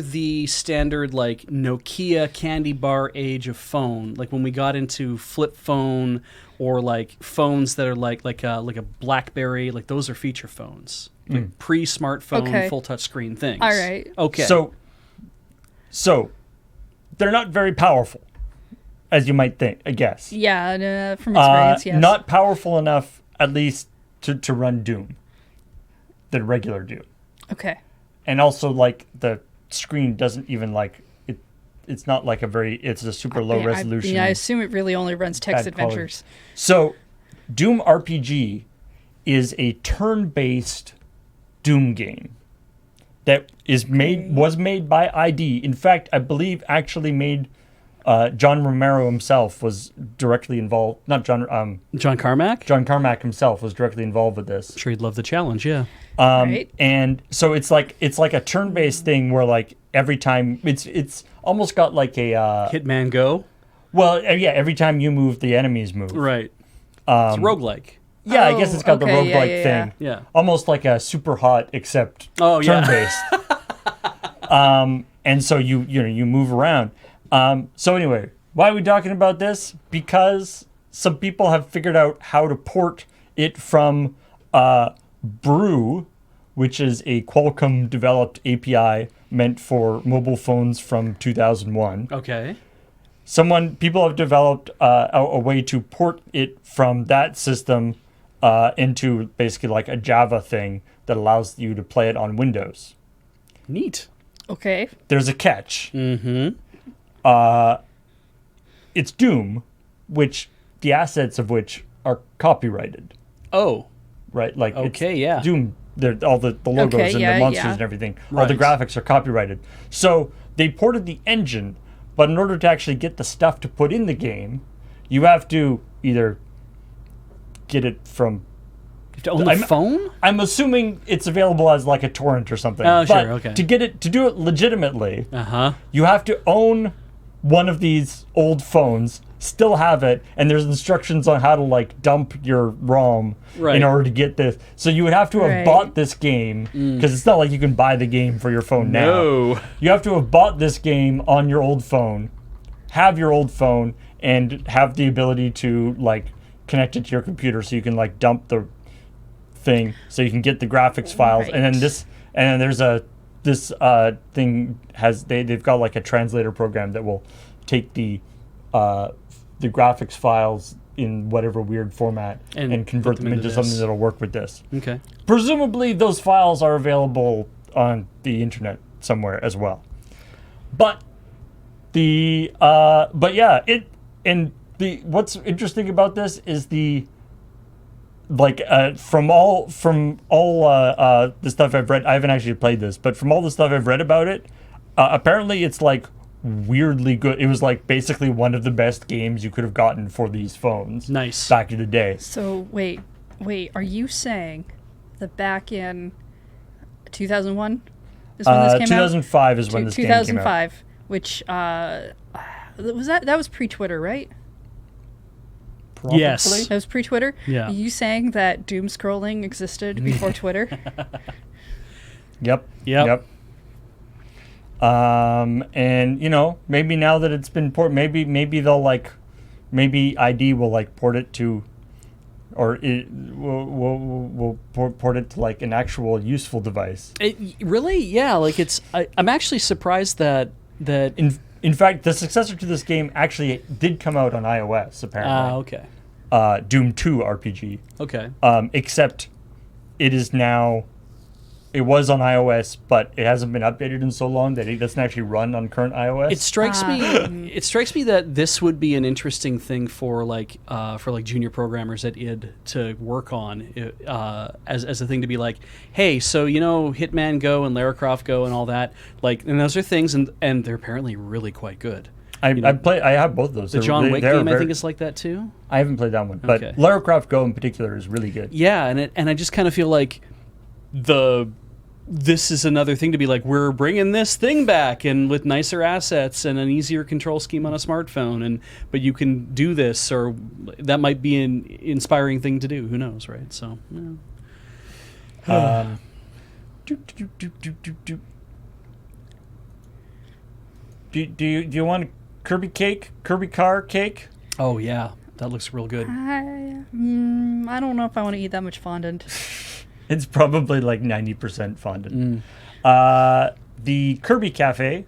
the standard like Nokia candy bar age of phone, like when we got into flip phone or like phones that are like a BlackBerry, like those are feature phones, like pre-smartphone full touch screen things. All right. Okay. So they're not very powerful, as you might think, I guess. Yeah, from experience, yes. Not powerful enough, at least, to run Doom. The regular Doom. Okay. And also, like, the screen doesn't even, like, it's not like it's a super low resolution. I assume it really only runs text bad quality. adventures. So, Doom RPG is a turn-based Doom game that was made by ID. In fact, I believe actually made John Romero himself was directly involved. Not John. John Carmack? John Carmack himself was directly involved with this. I'm sure he'd love the challenge, yeah. Right. And so it's like a turn-based thing where like every time it's almost got like a Hitman Go? well, yeah, every time you move, the enemies move. Right. It's roguelike. Yeah, I guess it's got the okay, roguelike yeah. thing. Yeah. Almost like a super hot except Oh, yeah. turn-based. And so you move around. So anyway, why are we talking about this? Because some people have figured out how to port it from Brew, which is a Qualcomm developed API meant for mobile phones from 2001. Okay. People have developed a way to port it from that system into basically like a Java thing that allows you to play it on Windows. Neat. Okay. There's a catch. Mm-hmm. It's Doom, which the assets of which are copyrighted, Oh. right? Like Okay, it's yeah. Doom. All the logos Okay, and yeah, the monsters yeah. and everything. All the Right. graphics are copyrighted. So they ported the engine, but in order to actually get the stuff to put in the game, you have to either get it from. You have to own the phone? I'm assuming it's available as like a torrent or something. Oh, but sure, okay. To do it legitimately, Uh-huh. you have to own one of these old phones, still have it, and there's instructions on how to like dump your ROM Right. in order to get this. So you would have to have Right. bought this game because it's not like you can buy the game for your phone now. No. You have to have bought this game on your old phone, have your old phone, and have the ability to like connect it to your computer so you can like dump the thing so you can get the graphics files. And then there's this thing they've got like a translator program that will take the graphics files in whatever weird format and convert put them into this. something that'll work with this. Okay. Presumably those files are available on the internet somewhere as well. But what's interesting about this is from all the stuff I've read, I haven't actually played this, but from all the stuff I've read about it, apparently it's like weirdly good. It was like basically one of the best games you could have gotten for these phones. Nice. Back in the day. So wait, are you saying that back in 2001 is when this came 2005 out? is when this game came out. 2005, which that was pre-Twitter, right? Probably. Yes. That was pre-Twitter? Yeah. Are you saying that doom scrolling existed before Twitter? Yep. Yep. And maybe now that it's been ported, maybe they'll maybe ID will like port it to, or it will port it to like an actual useful device. Really? Yeah. Like I'm actually surprised that. In fact, the successor to this game actually did come out on iOS apparently. Okay. Doom 2 RPG. Okay. Except it is now. It was on iOS, but it hasn't been updated in so long that it doesn't actually run on current iOS. It strikes me. It strikes me that this would be an interesting thing for junior programmers at id to work on as a thing to be like, hey, so Hitman Go and Lara Croft Go and all that, and those are things, and they're apparently really quite good. I have both of those. The John Wick game, I think, is like that too. I haven't played that one, but Okay. Lara Croft Go in particular is really good. Yeah, and I just kind of feel like this is another thing to be like, we're bringing this thing back and with nicer assets and an easier control scheme on a smartphone, but you can do this, or that might be an inspiring thing to do. Who knows, right? So, yeah. Do you want Kirby car cake? Oh yeah, that looks real good. I don't know if I want to eat that much fondant. It's probably like 90% fondant. The Kirby Cafe,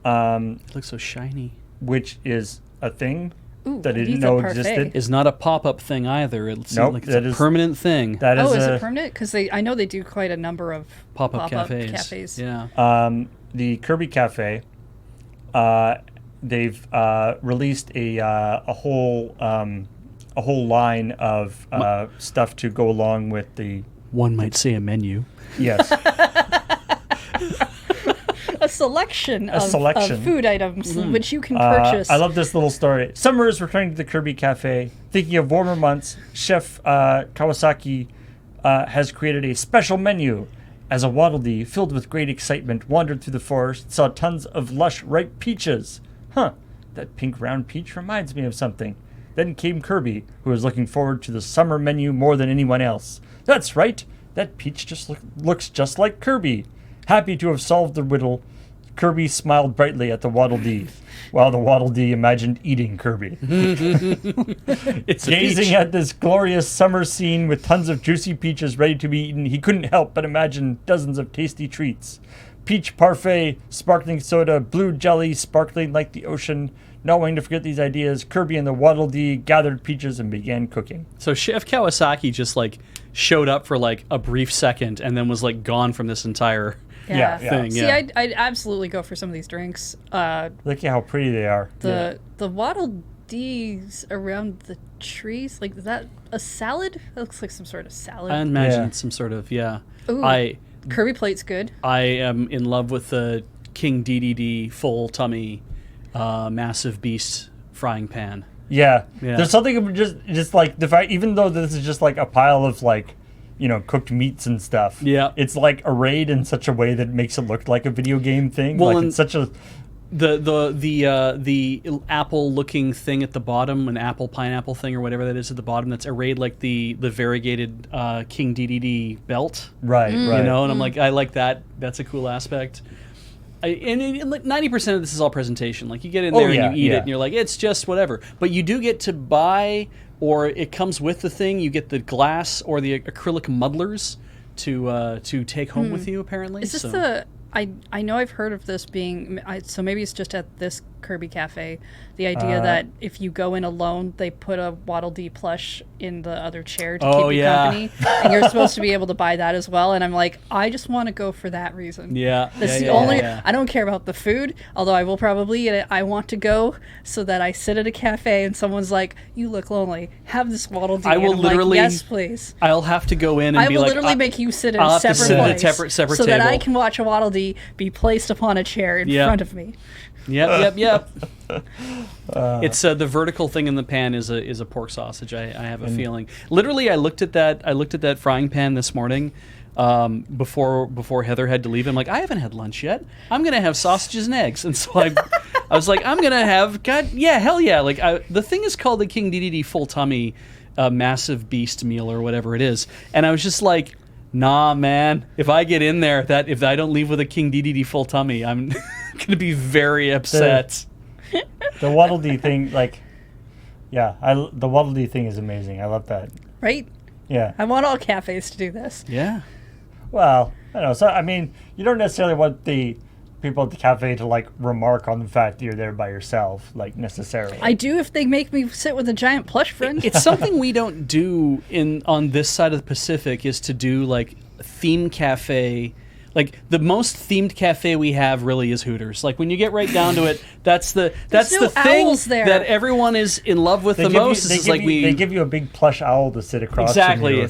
It looks so shiny. which is a thing Ooh, that I didn't pizza know parfait. existed. Is not a pop-up thing either. It's Nope, like it's that a is- permanent thing. That is Oh, is a, it permanent? Because I know they do quite a number of Pop-up cafes. Yeah. the Kirby Cafe. They've released a whole line of stuff to go along with the. One might say a menu. Yes. a selection of food items which you can purchase. I love this little story. Summer is returning to the Kirby Cafe. Thinking of warmer months, Chef Kawasaki has created a special menu. As a Waddle Dee, filled with great excitement, wandered through the forest, saw tons of lush, ripe peaches. Huh, that pink round peach reminds me of something. Then came Kirby, who was looking forward to the summer menu more than anyone else. That's right, that peach just looks just like Kirby. Happy to have solved the riddle, Kirby smiled brightly at the Waddle Dee, while the Waddle Dee imagined eating Kirby. It's a Gazing peach. at this glorious summer scene with tons of juicy peaches ready to be eaten, he couldn't help but imagine dozens of tasty treats. Peach parfait, sparkling soda, blue jelly sparkling like the ocean. Not wanting to forget these ideas, Kirby and the Waddle Dee gathered peaches and began cooking. So Chef Kawasaki just like showed up for like a brief second and then was like gone from this entire Yeah. thing. See, Yeah. I'd absolutely go for some of these drinks. Look at how pretty they are. The Waddle Dees around the trees, like, is that a salad? That looks like some sort of salad. I imagine Yeah. it's some sort of Ooh. Kirby plate's good. I am in love with the King DDD full tummy massive beast frying pan. Yeah. Yeah. There's something about just like the fact, even though this is just like a pile of like, cooked meats and stuff. Yeah. It's like arrayed in such a way that makes it look like a video game thing. Well, like and it's such a. The apple looking thing at the bottom, an apple pineapple thing or whatever that is at the bottom, that's arrayed like the variegated King DDD belt. Right. Right. And I'm like, I like that. That's a cool aspect. And like 90% of this is all presentation. Like you get in there yeah, and you eat yeah. it and you're like, it's just whatever. But you do get to buy, or it comes with the thing. You get the glass or the acrylic muddlers to take home with you. Apparently, Is this I know I've heard of this being, so maybe it's just at this Kirby Cafe, the idea that if you go in alone, they put a Waddle Dee plush in the other chair to keep you company, and you're supposed to be able to buy that as well. And I'm like, I just want to go for that reason. Yeah, That's the only. I don't care about the food, although I will probably eat it. I want to go so that I sit at a cafe and someone's like, "You look lonely. Have this Waddle Dee." I will and I'm literally. like, yes, please. I'll have to go in and I be will like, literally make you sit at I'll a have to separate sit at a place separate so that I table. can watch a Waddle Dee be placed upon a chair in front of me. Yep. It's the vertical thing in the pan is a pork sausage. I have a feeling. Literally, I looked at that frying pan this morning before Heather had to leave. I'm like, I haven't had lunch yet. I'm gonna have sausages and eggs, and so I was like, I'm gonna have hell yeah. Like the thing is called the King DDD full tummy massive beast meal or whatever it is, and I was just like, nah, man. If I get in there, if I don't leave with a King DDD full tummy, I'm gonna be very upset. The Waddle Dee thing, like, yeah, the Waddle Dee thing is amazing. I love that. Right? Yeah. I want all cafes to do this. Yeah. Well, I don't know. So I mean, you don't necessarily want the people at the cafe to like remark on the fact that you're there by yourself, like necessarily. I do if they make me sit with a giant plush friend. It's something we don't do on this side of the Pacific, is to do like a theme cafe. Like the most themed cafe we have really is Hooters. Like when you get right down to it, that's the no thing owls there. that everyone is in love with the most. They give you a big plush owl to sit across. Exactly. From you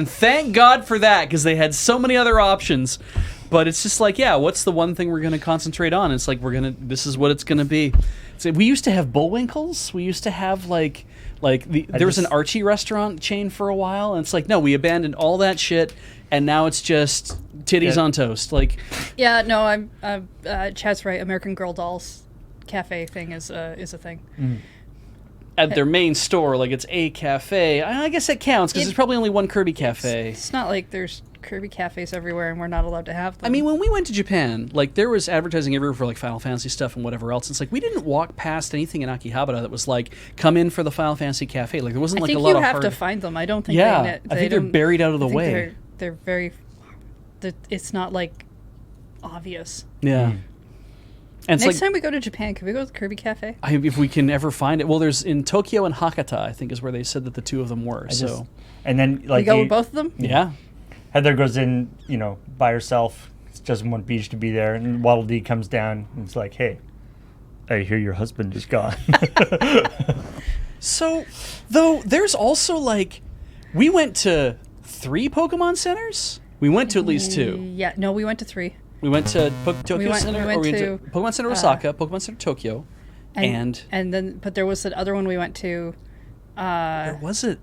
if Thank God for that, because they had so many other options. But it's just like, yeah, what's the one thing we're going to concentrate on? It's like this is what it's going to be. So we used to have Bullwinkles. We used to have there was an Archie restaurant chain for a while, and it's like, no, we abandoned all that shit, and now it's just titties on toast. Like, Yeah, no, I'm Chad's right. American Girl Dolls cafe thing is a thing. at their main store, like it's a cafe. I guess it counts because there's probably only one Kirby cafe. It's not like there's Kirby cafes everywhere and we're not allowed to have them. I mean, when we went to Japan, like there was advertising everywhere for like Final Fantasy stuff and whatever else. It's like we didn't walk past anything in Akihabara that was like, come in for the Final Fantasy cafe. Like there wasn't I like think a lot you of have hard... to find them. I don't think Yeah, they I think they're don't- buried out of the I think way. They're very. It's not like obvious. Yeah. And it's Next like, time we go to Japan, can we go to the Kirby Cafe? if we can ever find it. Well, there's in Tokyo and Hakata, I think, is where they said that the two of them were. And then, We like, go with both of them? Yeah. Heather goes in, by herself. Doesn't want Beach to be there. And Waddle Dee comes down and it's like, hey, I hear your husband is gone. So, though, there's also, like, we went to 3 Pokemon centers? We went to at least 2. Yeah, no, we went to 3. We went to Tokyo went- Center, we or went we went to, to Pokemon Center Osaka, Pokemon Center Tokyo, and then, but there was that other one we went to. where was it?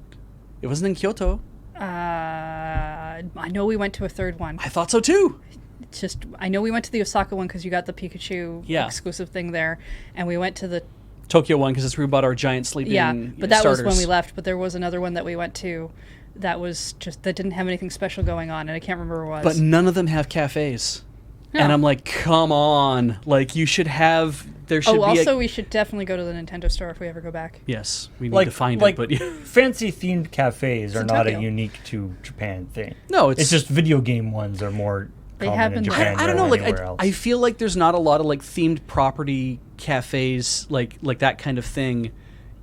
It wasn't in Kyoto. I know we went to a third one. I thought so too. It's just I know we went to the Osaka one because you got the Pikachu Yeah. exclusive thing there, and we went to the Tokyo one because it's where we bought our giant sleeping but that starters. was when we left. But there was another one that we went to that was just that didn't have anything special going on, and I can't remember what it was. But none of them have cafes. No. And I'm like, come on. Like, you should have... There should be also, we should definitely go to the Nintendo store if we ever go back. Yes, we need to find it, but... fancy themed cafes are in not Tokyo. a unique to Japan thing. No, It's just video game ones are more They common have in been- Japan I don't know, than like, anywhere else. I feel like there's not a lot of, like, themed property cafes, like that kind of thing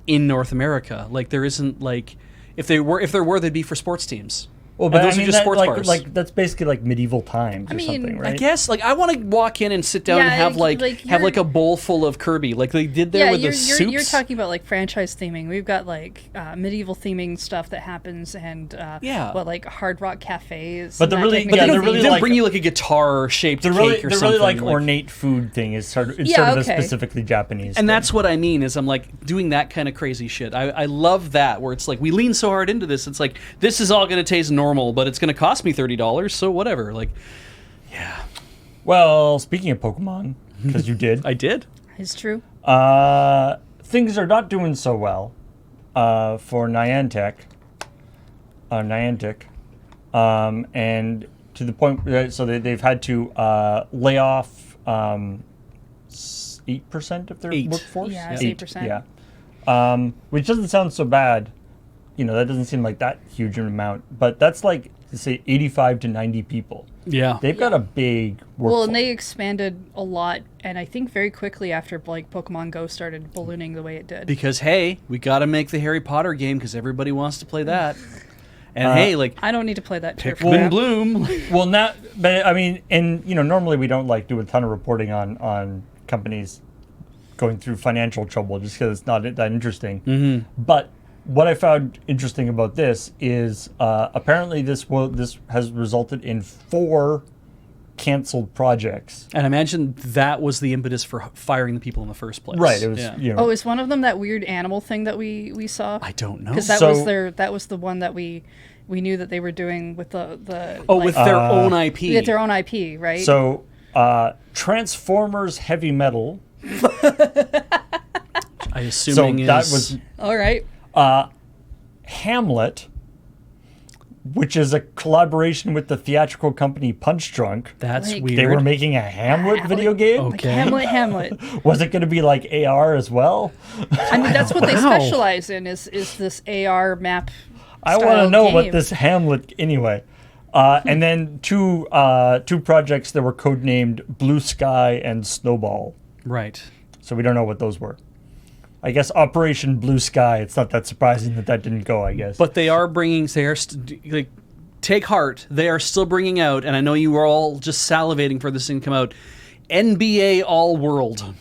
in North America. Like, there isn't, like... If there were, they'd be for sports teams. Well, And but those I are mean, just that, sports bars. like that's basically like medieval times or mean, something, right? I guess, like, I want to walk in and sit down and Yeah, have like, have you're- a bowl full of Kirby, like they did there with the soups. You're talking about like franchise theming. We've got like medieval theming stuff that happens, and Yeah. like Hard Rock cafes. But and the that really- kind of But yeah, they thing. they're don't, really they don't like- bring you like a guitar shaped the cake really, or the something. really like ornate food thing is sort of Yeah, a okay. specifically Japanese. And thing. that's what I mean is I'm like doing that kind of crazy shit. I love that where it's like we lean so hard into this. It's like this is all going to taste normal, but it's going to cost me $30, so whatever. Like, yeah, Well, speaking of Pokemon, because you did, I did. It's true. things are not doing so well for Niantic, and to the point that so they've had to lay off 8% of their 8. workforce. Yeah, it's 8%. Yeah, which doesn't sound so bad. That doesn't seem like that huge an amount, but that's like say 85 to 90 people. Yeah, They've got a big workforce. Well, and they expanded a lot, and I think very quickly after like Pokemon Go started ballooning the way it did. because hey, we got to make the Harry Potter game because everybody wants to play that. And hey, like I don't need to play that turf. Pikmin Bloom. Well, not, but I mean, and normally we don't like do a ton of reporting on companies going through financial trouble just because it's not that interesting. Mm-hmm. But what I found interesting about this is apparently this has resulted in 4 canceled projects. And I imagine that was the impetus for firing the people in the first place. Right. It was Yeah. Oh, is one of them that weird animal thing that we saw? I don't know. Because that So- was that was the one that we knew that they were doing with the with their own IP. with their own IP, right? So Transformers Heavy Metal. I assuming So that is was all right. Hamlet, which is a collaboration with the theatrical company Punch Drunk. that's Like- weird. They were making a Hamlet video game. Okay. Like Hamlet. Was it going to be like AR as well? I mean, that's what they Wow. specialize in is this AR map. I want to style know game. what this Hamlet anyway. And then two projects that were codenamed Blue Sky and Snowball. Right. So we don't know what those were. I guess Operation Blue Sky. It's not that surprising that didn't go. I guess. But they are bringing. Like, take heart. They are still bringing out, and I know you were all just salivating for this thing to come out. NBA All World.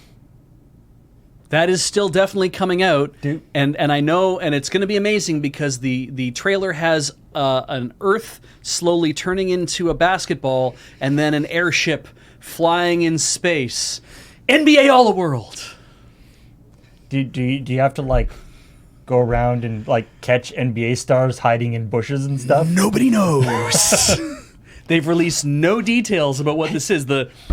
That is still definitely coming out, Dude. and I know, and it's going to be amazing because the trailer has an Earth slowly turning into a basketball, and then an airship flying in space. NBA All World. do you have to like go around and like catch NBA stars hiding in bushes and stuff? Nobody knows. They've released no details about what this is.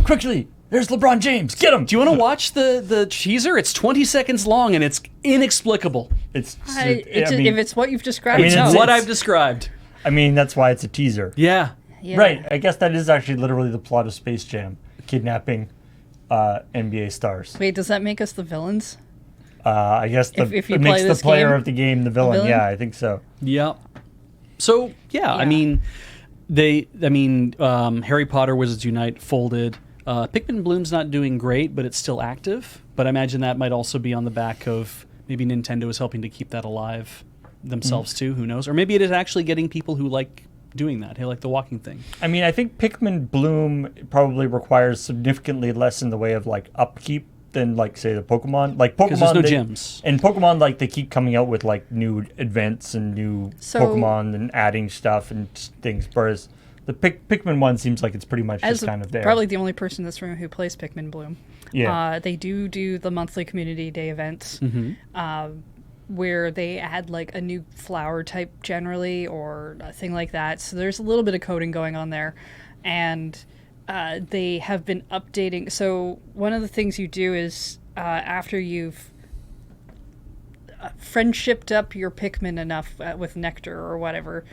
Quickly, there's LeBron James. Get him. Do you want to watch the teaser? It's 20 seconds long and it's inexplicable. It's. If it's what you've described, I mean, It's it's- no. what I've described. I mean, that's why it's a teaser. Yeah. Yeah. Right. I guess that is actually literally the plot of Space Jam, kidnapping NBA stars. Wait, does that make us the villains? I guess If you it play makes the this player game, of the game the villain. villain? Yeah, I think so. Yeah. So, yeah, I Yeah. mean, Harry Potter Wizards Unite folded. Pikmin Bloom's not doing great, but it's still active. But I imagine that might also be on the back of maybe Nintendo is helping to keep that alive themselves too. Who knows? Or maybe it is actually getting people who like doing that. Hey, like the walking thing. I mean, I think Pikmin Bloom probably requires significantly less in the way of like upkeep than like say the Pokemon. Like Pokemon, Because there's no gyms. And Pokemon, like they keep coming out with like new events and new Pokemon and adding stuff and things. Whereas the Pikmin one seems like it's pretty much just kind of there. Probably the only person in this room who plays Pikmin Bloom. Yeah. They do the monthly community day events. Where they add like a new flower type generally or a thing like that. So there's a little bit of coding going on there. And they have been updating. So one of the things you do is after you've friendshipped up your Pikmin enough with nectar or whatever,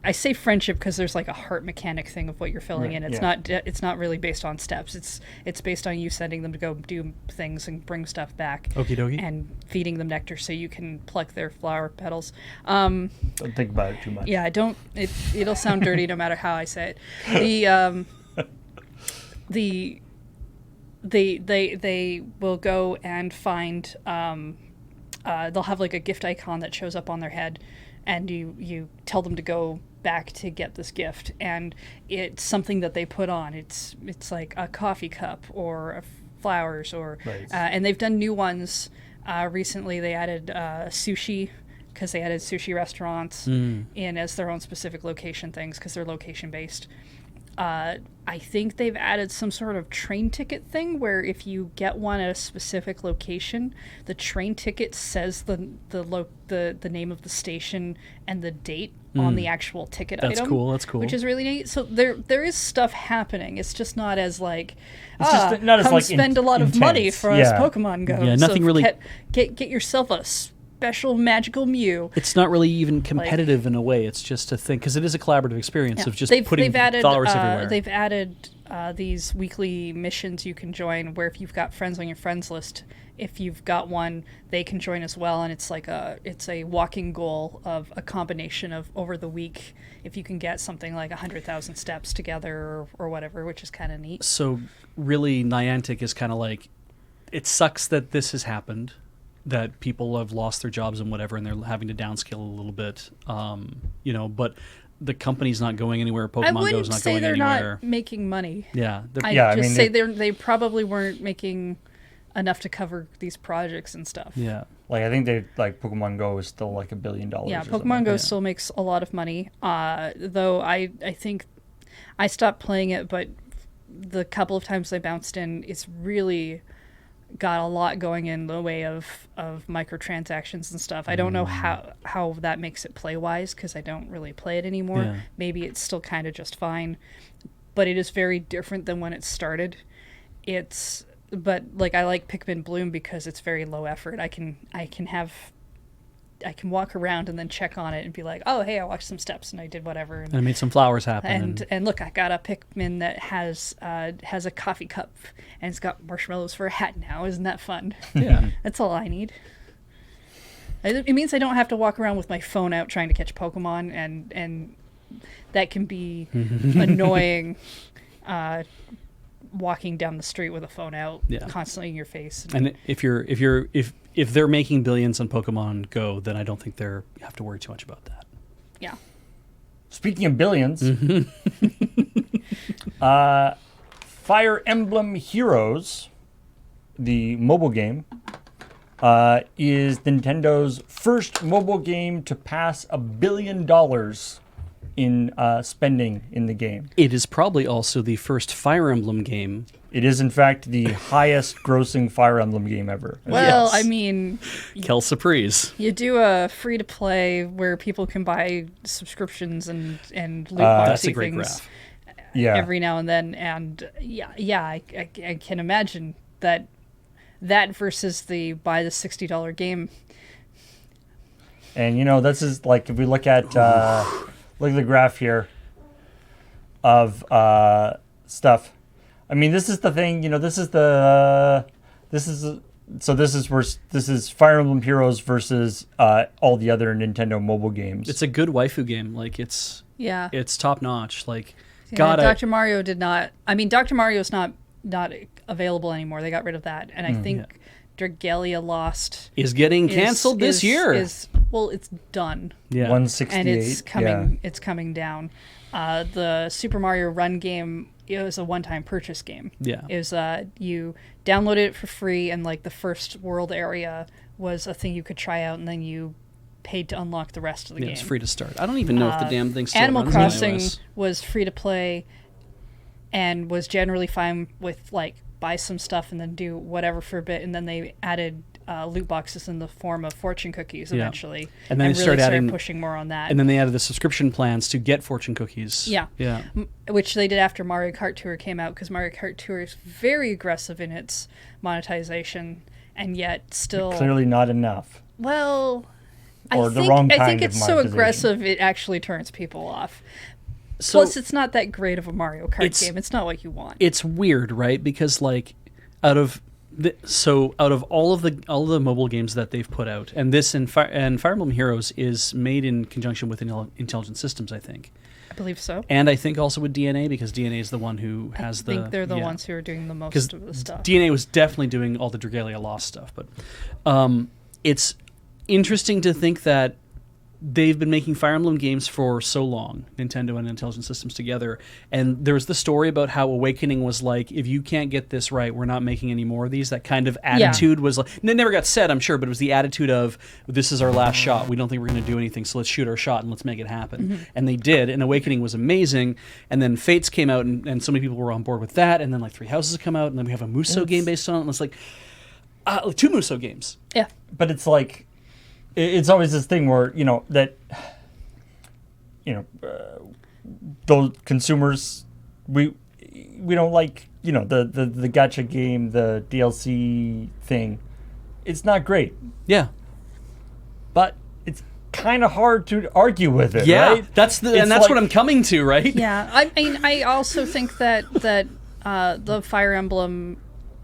I say friendship because there's like a heart mechanic thing of what you're filling in. It's not really based on steps. It's based on you sending them to go do things and bring stuff back. Okie dokie. And feeding them nectar so you can pluck their flower petals. Don't think about it too much. Yeah, don't. It'll sound dirty no matter how I say it. They will go and find. They'll have like a gift icon that shows up on their head, and you tell them to go back to get this gift, and it's something that they put on. It's like a coffee cup or flowers or and they've done new ones recently. They added sushi because they added sushi restaurants in as their own specific location things because they're location based. I think they've added some sort of train ticket thing where if you get one at a specific location, the train ticket says the name of the station and the date on the actual ticket item. That's cool. That's cool. Which is really neat. So there is stuff happening. It's just not as like not as come like spend a lot of money for us Pokemon Go. Yeah, nothing really. Get yourself a special magical Mew. It's not really even competitive in a way. It's just a thing because it is a collaborative experience of just putting dollars everywhere. They've added these weekly missions you can join where if you've got friends on your friends list, if you've got one, they can join as well. And it's like it's a walking goal of a combination of over the week if you can get something like 100,000 steps together or whatever, which is kind of neat. So really, Niantic is kind of like, it sucks that this has happened, that people have lost their jobs and whatever, and they're having to downscale a little bit, but the company's not going anywhere. Pokemon Go's not going anywhere. I wouldn't say they're not making money. Yeah. I just say they probably weren't making enough to cover these projects and stuff. Yeah. Like I think Pokemon Go is still like $1 billion. Yeah, Pokemon Go still makes a lot of money. Though I think I stopped playing it, but the couple of times I bounced in, it's really got a lot going in the way of microtransactions and stuff. I don't know how that makes it play wise because I don't really play it anymore. Yeah. Maybe it's still kind of just fine, but it is very different than when it started. But like I like Pikmin Bloom because it's very low effort. I can walk around and then check on it and be like, oh, hey, I walked some steps and I did whatever. And I made some flowers happen. And look, I got a Pikmin that has a coffee cup and it's got marshmallows for a hat now. Isn't that fun? Yeah. That's all I need. It means I don't have to walk around with my phone out trying to catch Pokemon, and that can be annoying. Walking down the street with a phone out constantly in your face. And if they're making billions on Pokemon Go, then I don't think you have to worry too much about that. Yeah. Speaking of billions, Fire Emblem Heroes, the mobile game, is Nintendo's first mobile game to pass $1 billion in spending in the game. It is probably also the first Fire Emblem game. It is, in fact, the highest grossing Fire Emblem game ever. Well, yes. I mean... Quelle surprise. You do a free-to-play where people can buy subscriptions and loot boxy that's a great things graph. Every now and then. And I can imagine that versus the buy the $60 game. And, this is like, if we look at... look at the graph here of stuff. I mean, this is the thing. This is Fire Emblem Heroes versus all the other Nintendo mobile games. It's a good waifu game. Like it's Yeah. It's top notch. Like Yeah, God, Dr. Mario did not. I mean, Dr. Mario's not available anymore. They got rid of that, and I think Dragalia Lost is getting canceled this year. Well, it's done. Yeah, 168. And it's coming. Yeah. It's coming down. The Super Mario Run game. It was a one-time purchase game. Yeah. It was you downloaded it for free, and like the first world area was a thing you could try out, and then you paid to unlock the rest of the game. It's free to start. I don't even know if the damn thing still Animal runs on Crossing iOS. was free to play, and was generally fine with like buy some stuff and then do whatever for a bit, and then they added loot boxes in the form of fortune cookies eventually, And then they really started adding- pushing more on that. And then they added the subscription plans to get fortune cookies. Yeah. Yeah. Which they did after Mario Kart Tour came out, because Mario Kart Tour is very aggressive in its monetization, and yet still Clearly not enough. well. Or I the think, wrong I kind think of it's so monetization. aggressive it actually turns people off. So Plus, it's not that great of a Mario Kart It's- game. It's not what you want. it's weird, right? Because like out of all of the mobile games that they've put out, and this and Fire Emblem Heroes is made in conjunction with Intelligent Systems, I think. I believe so. And I think also with DNA, because DNA is the one who has I think they're the yeah. ones who are doing the Because most of the stuff. DNA was definitely doing all the Dragalia Lost stuff, but it's interesting to think that they've been making Fire Emblem games for so long, Nintendo and Intelligent Systems together, and there was the story about how Awakening was like, if you can't get this right, we're not making any more of these. That kind of attitude was like, and it never got said, I'm sure, but it was the attitude of, this is our last shot, we don't think we're going to do anything, so let's shoot our shot and let's make it happen. And they did, and Awakening was amazing, and then Fates came out, and so many people were on board with that, and then like Three Houses come out, and then we have a Muso game based on it, and it's like, two Muso games. Yeah. But it's like, it's always this thing where, those consumers, we don't like, the gacha game, the DLC thing. It's not great, Yeah. but it's kind of hard to argue with it, Yeah, right? that's It's what like- I'm coming to, right? Yeah. I mean, I also think that the Fire Emblem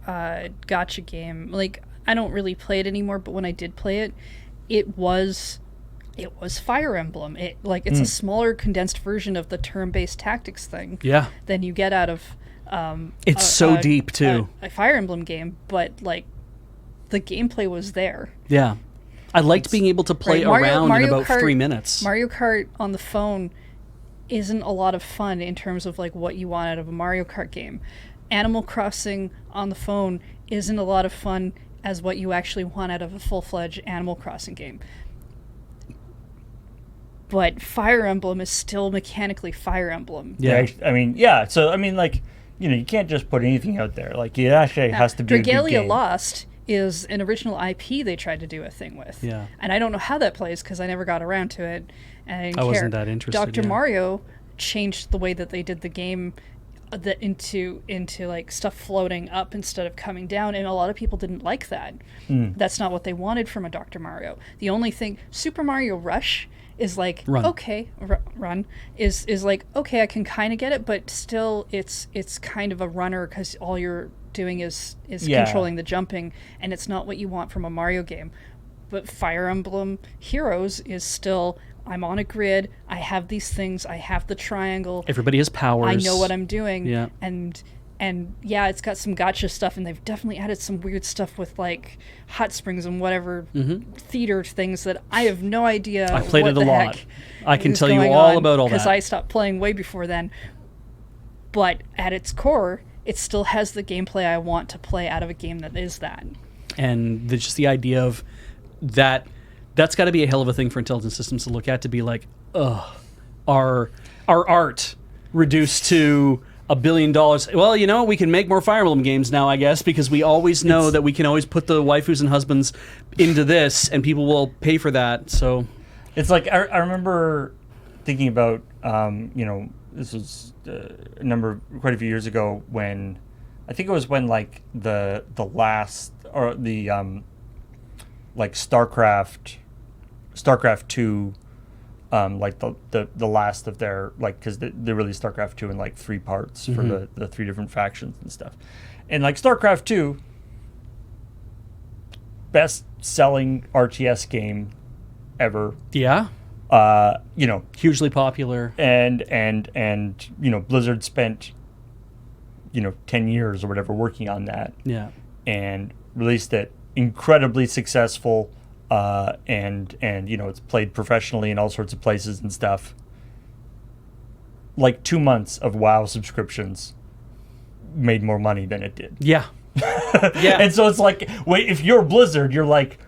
gacha game, like, I don't really play it anymore, but when I did play it, it was Fire Emblem. It's a smaller, condensed version of the turn-based tactics thing Yeah. than you get out of It's so deep, too. a Fire Emblem game, but like the gameplay was there. Yeah. I liked being able to play Right, around in about 3 minutes. Mario Kart on the phone isn't a lot of fun in terms of like what you want out of a Mario Kart game. Animal Crossing on the phone isn't a lot of fun as what you actually want out of a full-fledged Animal Crossing game. But Fire Emblem is still mechanically Fire Emblem. Yeah. So, you can't just put anything out there. Like, it actually has to be a good Dragalia game. Lost is an original IP they tried to do a thing with. Yeah. And I don't know how that plays because I never got around to it. And I didn't I care. wasn't that interested, Dr. yeah. Mario changed the way that they did the game into like stuff floating up instead of coming down, and a lot of people didn't like that. That's not what they wanted from a Dr. Mario. The only thing Super Mario Rush is like, Run. okay, run is like, okay, I can kind of get it, but still it's kind of a runner because all you're doing is controlling the jumping, and it's not what you want from a Mario game. But Fire Emblem Heroes is still, I'm on a grid, I have these things, I have the triangle, Everybody has powers. I know what I'm doing. Yeah. And yeah, it's got some gotcha stuff, and they've definitely added some weird stuff with like hot springs and whatever theater things that I have no idea. I played what it a the lot. heck I can is tell you going all on, about all because that. I stopped playing way before then. But at its core, it still has the gameplay I want to play out of a game that is that. And just the idea of that's got to be a hell of a thing for Intelligent Systems to look at, to be like, ugh, our art reduced to $1 billion. Well, we can make more Fire Emblem games now, I guess, because we always know that we can always put the waifus and husbands into this, and people will pay for that. So It's like, I remember thinking about, this was quite a few years ago, when I think it was when like the last, or the like StarCraft 2, like the last of their, like, because they released StarCraft 2 in like 3 parts for the 3 different factions and stuff, and like StarCraft 2, best selling RTS game ever. yeah, You know, Hugely popular. and you know, Blizzard spent, you know, 10 years or whatever working on that. Yeah. And released it, incredibly successful, and you know, it's played professionally in all sorts of places and stuff. Like 2 months of WoW subscriptions made more money than it did. Yeah. Yeah. And so it's like, wait, if you're Blizzard, you're like,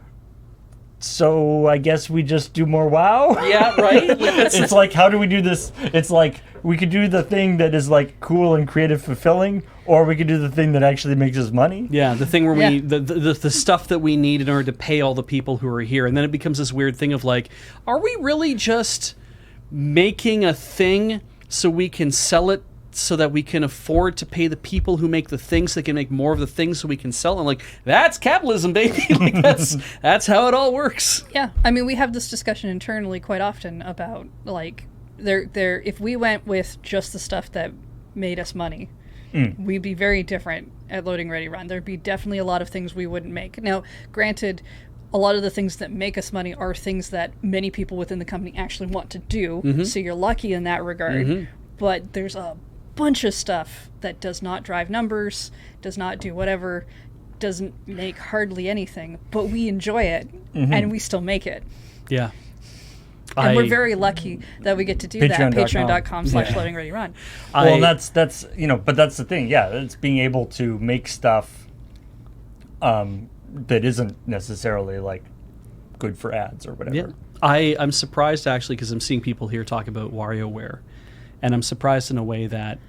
so I guess we just do more WoW? Yeah, right? It's like, how do we do this? It's like, we could do the thing that is like cool and creative fulfilling, or we could do the thing that actually makes us money. Yeah, the thing where we Yeah. the stuff that we need in order to pay all the people who are here, and then it becomes this weird thing of like, are we really just making a thing so we can sell it so that we can afford to pay the people who make the things so they can make more of the things so we can sell? And like, that's capitalism, baby. Like that's how it all works. Yeah, I mean, we have this discussion internally quite often about like there. If we went with just the stuff that made us money, we'd be very different at Loading Ready Run. There'd be definitely a lot of things we wouldn't make. Now, granted, a lot of the things that make us money are things that many people within the company actually want to do. So you're lucky in that regard. But there's a bunch of stuff that does not drive numbers, does not do whatever, doesn't make hardly anything, but we enjoy it and we still make it. Yeah. And we're very lucky that we get to do that. Patreon.com. Patreon.com/Loading Ready Run. Well, and that's you know, but that's the thing. Yeah, it's being able to make stuff that isn't necessarily like good for ads or whatever. Yeah. I'm surprised actually because I'm seeing people here talk about WarioWare, and I'm surprised in a way that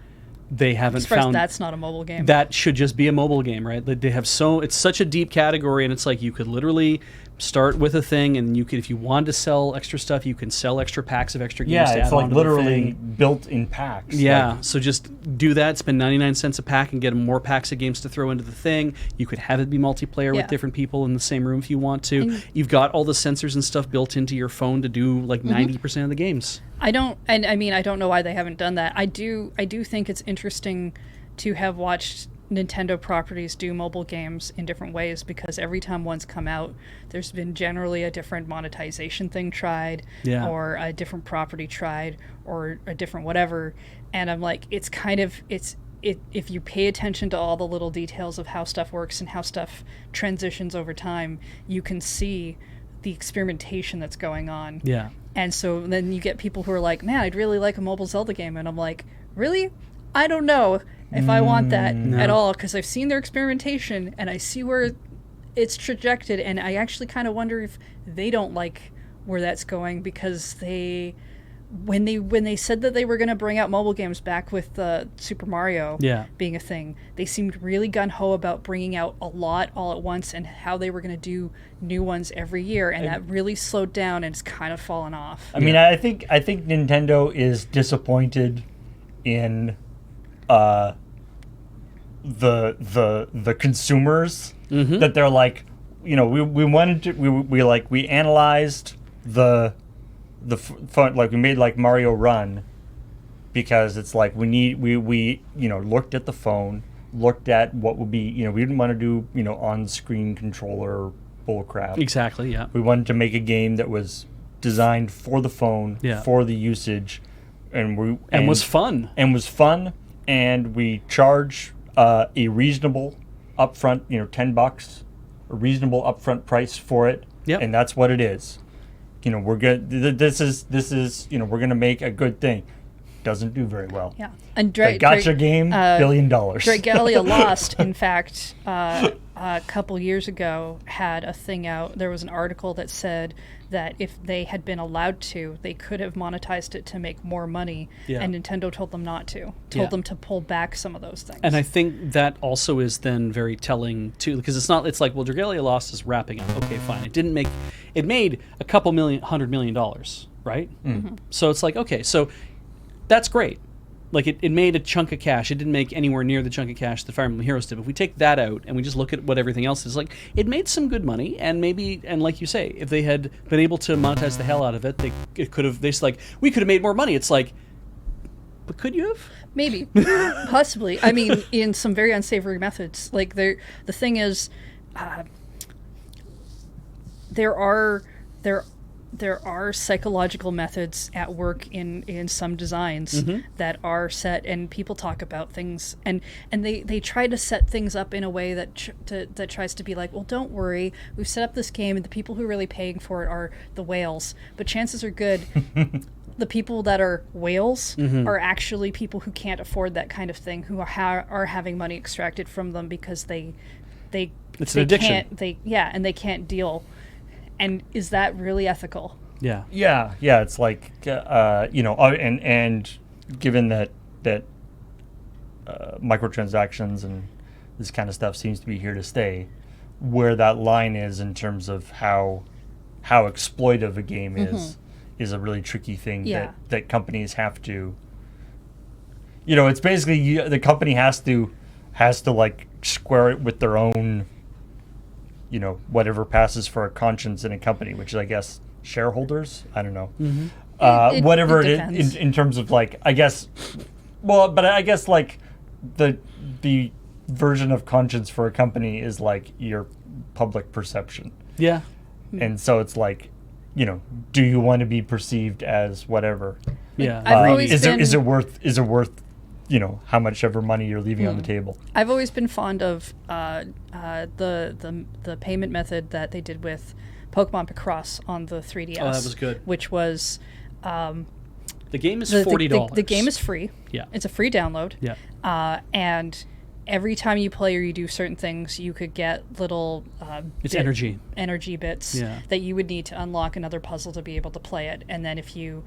they haven't found that's not a mobile game. that should just be a mobile game, right? They have it's such a deep category, and it's like you could literally start with a thing, and you could, if you wanted to sell extra stuff, you can sell extra packs of extra games. Yeah, to it's add like onto the literally thing. built in packs. Yeah, Like, so just do that. Spend 99 cents a pack and get more packs of games to throw into the thing. You could have it be multiplayer Yeah. with different people in the same room if you want to. You've got all the sensors and stuff built into your phone to do like 90% of the games. I don't know why they haven't done that. I do think it's interesting to have watched Nintendo properties do mobile games in different ways, because every time one's come out, there's been generally a different monetization thing tried, Yeah. or a different property tried, or a different whatever. And I'm like, it's kind of if you pay attention to all the little details of how stuff works and how stuff transitions over time, you can see the experimentation that's going on. Yeah. And so then you get people who are like, man, I'd really like a mobile Zelda game. And I'm like, really? I don't know if I want that at all, because I've seen their experimentation and I see where it's trajected, and I actually kind of wonder if they don't like where that's going, because when they said that they were going to bring out mobile games back with Super Mario being a thing, they seemed really gung-ho about bringing out a lot all at once and how they were going to do new ones every year, and that really slowed down and it's kind of fallen off. I mean, I think Nintendo is disappointed in the consumers, that they're like, you know, we wanted to we analyzed the fun, like we made like Mario Run, because it's like we you know, looked at the phone, looked at what would be, you know, we didn't want to do, you know, on-screen controller bullcrap. Exactly, yeah. We wanted to make a game that was designed for the phone, for the usage, and was fun. And we charge a reasonable upfront, you know, $10, a reasonable upfront price for it, and that's what it is. You know, we're good. This is you know, we're gonna make a good thing. Doesn't do very well. Yeah, and gotcha game, $1 billion. Dragalia Lost, in fact, a couple years ago had a thing out. There was an article that said that if they had been allowed to, they could have monetized it to make more money, and Nintendo told them not to. Told them to pull back some of those things. And I think that also is then very telling too, because it's like, well, Dragalia Lost is wrapping up. Okay, fine. It made a couple $100 million, right? So it's like, okay, so that's great. Like, it made a chunk of cash. It didn't make anywhere near the chunk of cash that Fire Emblem Heroes did. But if we take that out and we just look at what everything else is, like, it made some good money. And maybe, and like you say, if they had been able to monetize the hell out of it, we could have made more money. It's like, but could you have? Maybe. Possibly. I mean, in some very unsavory methods. Like, the thing is, there are there are psychological methods at work in some designs that are set, and people talk about things, and they try to set things up in a way that that tries to be like, well, don't worry, we've set up this game, and the people who are really paying for it are the whales, but chances are good the people that are whales are actually people who can't afford that kind of thing, who are having money extracted from them because it's an addiction. And they can't deal. And is that really ethical? Yeah. Yeah. It's like, and given that microtransactions and this kind of stuff seems to be here to stay, where that line is in terms of how exploitive a game is a really tricky thing that companies have to. It's basically the company has to like square it with their own. Whatever passes for a conscience in a company, which is, I guess, shareholders. I don't know. Whatever it is in terms of, like, I guess. Well, but I guess, like, the version of conscience for a company is like your public perception. Yeah. And so it's like, do you want to be perceived as whatever? Yeah. Is it worth how much ever money you're leaving on the table? I've always been fond of the payment method that they did with Pokemon Picross on the 3DS. Oh, that was good. Which was the game is $40. The game is free. Yeah, it's a free download. Yeah, and every time you play or you do certain things, you could get little energy bits that you would need to unlock another puzzle to be able to play it. And then if you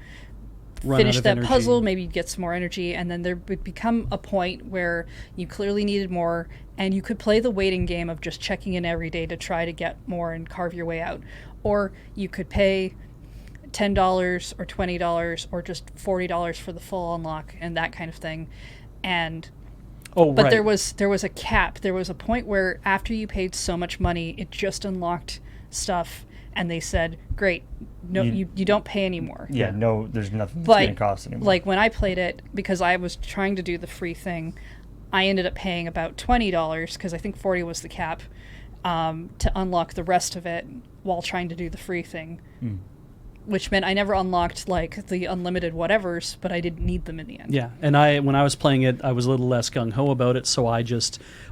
finish that puzzle, maybe you'd get some more energy, and then there would become a point where you clearly needed more, and you could play the waiting game of just checking in every day to try to get more and carve your way out. Or you could pay $10 or $20 or just $40 for the full unlock and that kind of thing. And there was a cap. There was a point where after you paid so much money, it just unlocked stuff, and they said, great, no, you don't pay anymore. Yeah, no, there's nothing that's going to cost anymore. Like when I played it, because I was trying to do the free thing, I ended up paying about $20, because I think 40 was the cap, to unlock the rest of it while trying to do the free thing. Which meant I never unlocked like the unlimited whatevers, but I didn't need them in the end. Yeah, and when I was playing it, I was a little less gung-ho about it, so I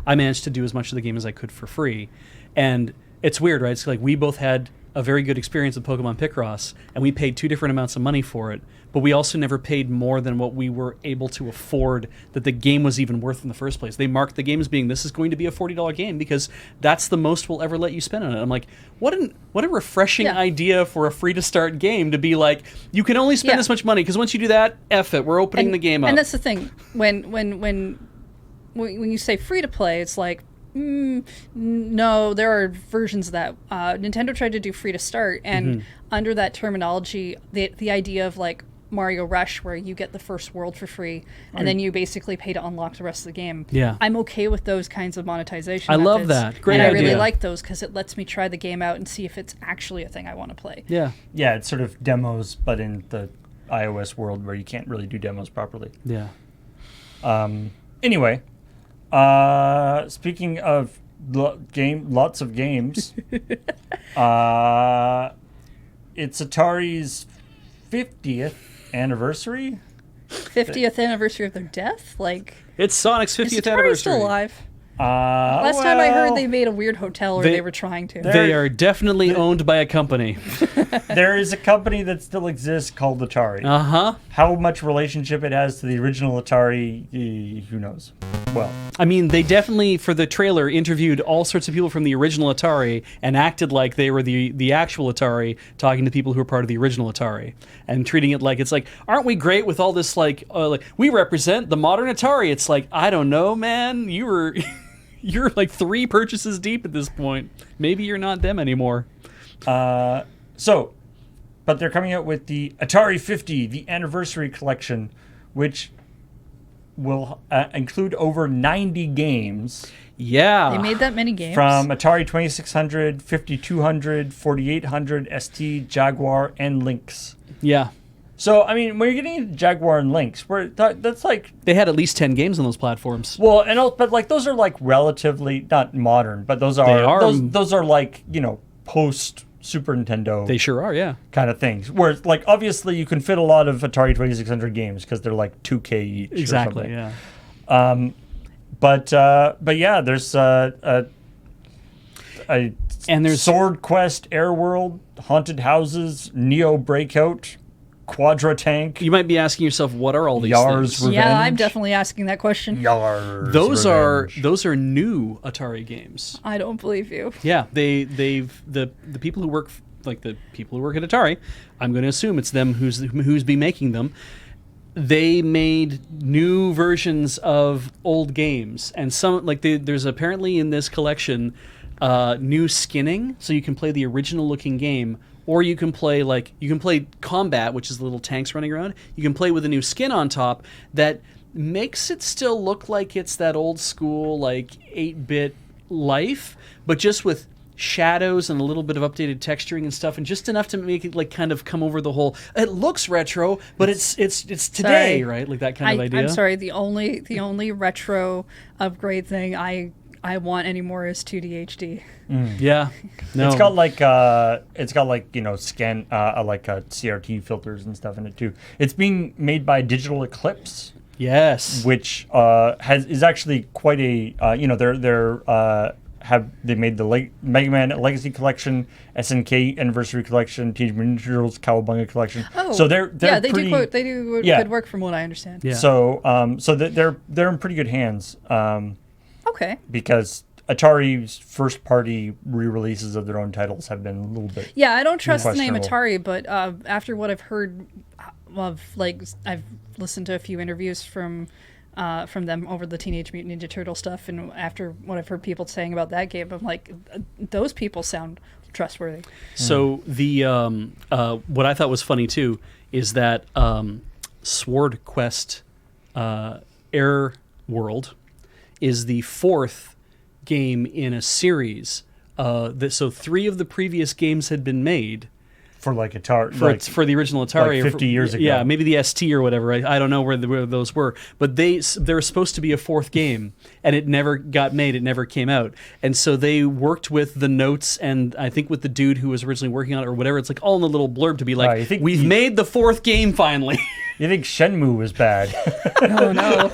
managed to do as much of the game as I could for free. And it's weird, right? It's like we both had a very good experience with Pokemon Picross, and we paid two different amounts of money for it, but we also never paid more than what we were able to afford that the game was even worth in the first place. They marked the game as being, this is going to be a $40 game because that's the most we'll ever let you spend on it. I'm like, what a refreshing idea for a free-to-start game to be like, you can only spend this much money, because once you do that, F it, we're opening the game up. And that's the thing. When you say free-to-play, it's like, no, there are versions of that. Nintendo tried to do free to start, and under that terminology, the idea of like Mario Rush, where you get the first world for free, and then you basically pay to unlock the rest of the game. Yeah, I'm okay with those kinds of monetization. I love that. Great idea. I really like those because it lets me try the game out and see if it's actually a thing I want to play. Yeah, it's sort of demos, but in the iOS world where you can't really do demos properly. Yeah. Anyway. Speaking of lots of games, it's Atari's 50th anniversary. 50th anniversary of their death? Like, it's Sonic's 50th is Atari anniversary. Still alive? Last time I heard they made a weird hotel, or they were trying to. They are definitely owned by a company. There is a company that still exists called Atari. Uh-huh. How much relationship it has to the original Atari, who knows? Well, I mean, they definitely, for the trailer, interviewed all sorts of people from the original Atari and acted like they were the actual Atari, talking to people who were part of the original Atari and treating it like, it's like, aren't we great with all this, like we represent the modern Atari? It's like, I don't know, man. You're like 3 purchases deep at this point. Maybe you're not them anymore. But they're coming out with the Atari 50, the anniversary collection, which will include over 90 games. Yeah. They made that many games? From Atari 2600, 5200, 4800, ST, Jaguar, and Lynx. Yeah. So, I mean, when you're getting into Jaguar and Lynx, that's like... They had at least 10 games on those platforms. Well, but like those are like relatively, not modern, but those are like, post Super Nintendo They sure are, yeah. kind of things. Where, like, obviously you can fit a lot of Atari 2600 games because they're like 2K each. Exactly, or something. yeah. But yeah, there's And there's Sword Quest, Air World, Haunted Houses, Neo Breakout, Quadra Tank, You might be asking yourself, what are all these Yars things? Yeah, I'm Revenge. definitely asking that question. Yars. Those Revenge. are new Atari games. I don't believe you. Yeah, they've the people who work like the people who work at Atari. I'm going to assume it's them who's been making them. They made new versions of old games, and some like there's apparently in this collection new skinning, so you can play the original looking game, or you can play combat, which is the little tanks running around. You can play with a new skin on top that makes it still look like it's that old school like 8-bit life, but just with shadows and a little bit of updated texturing and stuff, and just enough to make it like kind of come over the whole. It looks retro, but it's today, Sorry. right? Like that kind of idea. I'm sorry. The only retro upgrade thing I want anymore is 2D HD. Yeah, no, It's got like scan like CRT filters and stuff in it too. It's being made by Digital Eclipse, yes, which is actually quite a they made the Mega Man Legacy Collection, SNK Anniversary Collection, Teenage Mutant Ninja Turtles Cowabunga Collection. Oh, so they're yeah, they pretty, do good work from what I understand. Yeah. So they're in pretty good hands Okay. because Atari's first party re-releases of their own titles have been a little bit. Yeah, I don't trust the name Questionable. Atari, but after what I've heard I've listened to a few interviews from them over the Teenage Mutant Ninja Turtle stuff, and after what I've heard people saying about that game, I'm like, those people sound trustworthy. So the what I thought was funny too is that Sword Quest Air World is the fourth game in a series. So 3 of the previous games had been made For like Atari, for the original Atari, like 50 years ago. Yeah, maybe the ST or whatever. I don't know where those were, but there was supposed to be a 4th game, and it never got made. It never came out, and so they worked with the notes, and I think with the dude who was originally working on it or whatever. It's like all in the little blurb to be like, you think we've made the 4th game finally. You think Shenmue was bad? Oh no.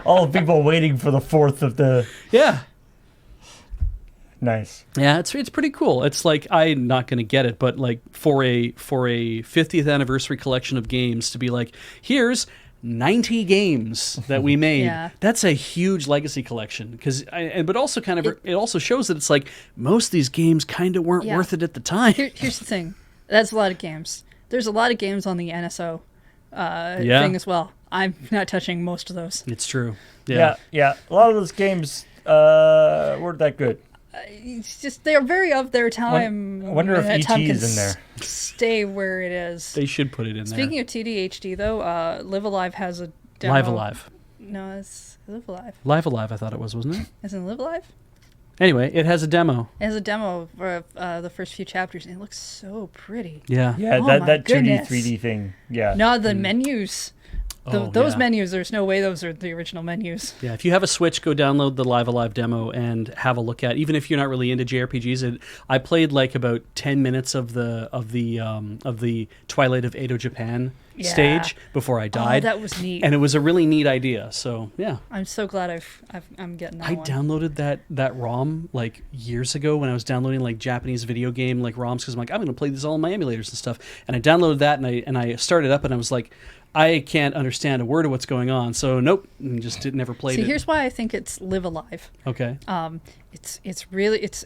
All the people waiting for the 4th of the. Yeah. Nice. Yeah, it's pretty cool. It's like I'm not going to get it, but like for a 50th anniversary collection of games to be like, here's 90 games that we made. Yeah. That's a huge legacy collection but also kind of it also shows that it's like most of these games kind of weren't Yeah. worth it at the time. Here's the thing. That's a lot of games. There's a lot of games on the NSO Yeah. thing as well. I'm not touching most of those. It's true. Yeah. A lot of those games weren't that good. It's just they're very of their time. I wonder if and that ET time is can in there. Stay where it is. They should put it in Speaking of TDHD though, Live Alive has a there. demo. Live Alive. No, it's Live Alive. Live Alive, I thought it was, wasn't it? Isn't it Live Alive? Anyway, it has a demo. It has a demo for the first few chapters, and it looks so pretty. Yeah. Yeah, Oh my that 2D, goodness. 3D thing. Yeah. No, the menus. Oh, Those yeah. menus, there's no way those are the original menus. Yeah, if you have a Switch, go download the Live Alive demo and have a look at. Even if you're not really into JRPGs, I played like about 10 minutes of the Twilight of Edo Japan Yeah. stage before I died. Oh, that was neat. And it was a really neat idea. So yeah, I'm so glad I'm getting that I one. downloaded that ROM like years ago when I was downloading like Japanese video game like ROMs because I'm like I'm going to play these all on my emulators and stuff. And I downloaded that and I started up and I was like, I can't understand a word of what's going on. So nope, and just never played See, it. here's why I think it's Live Alive. Okay. It's really it's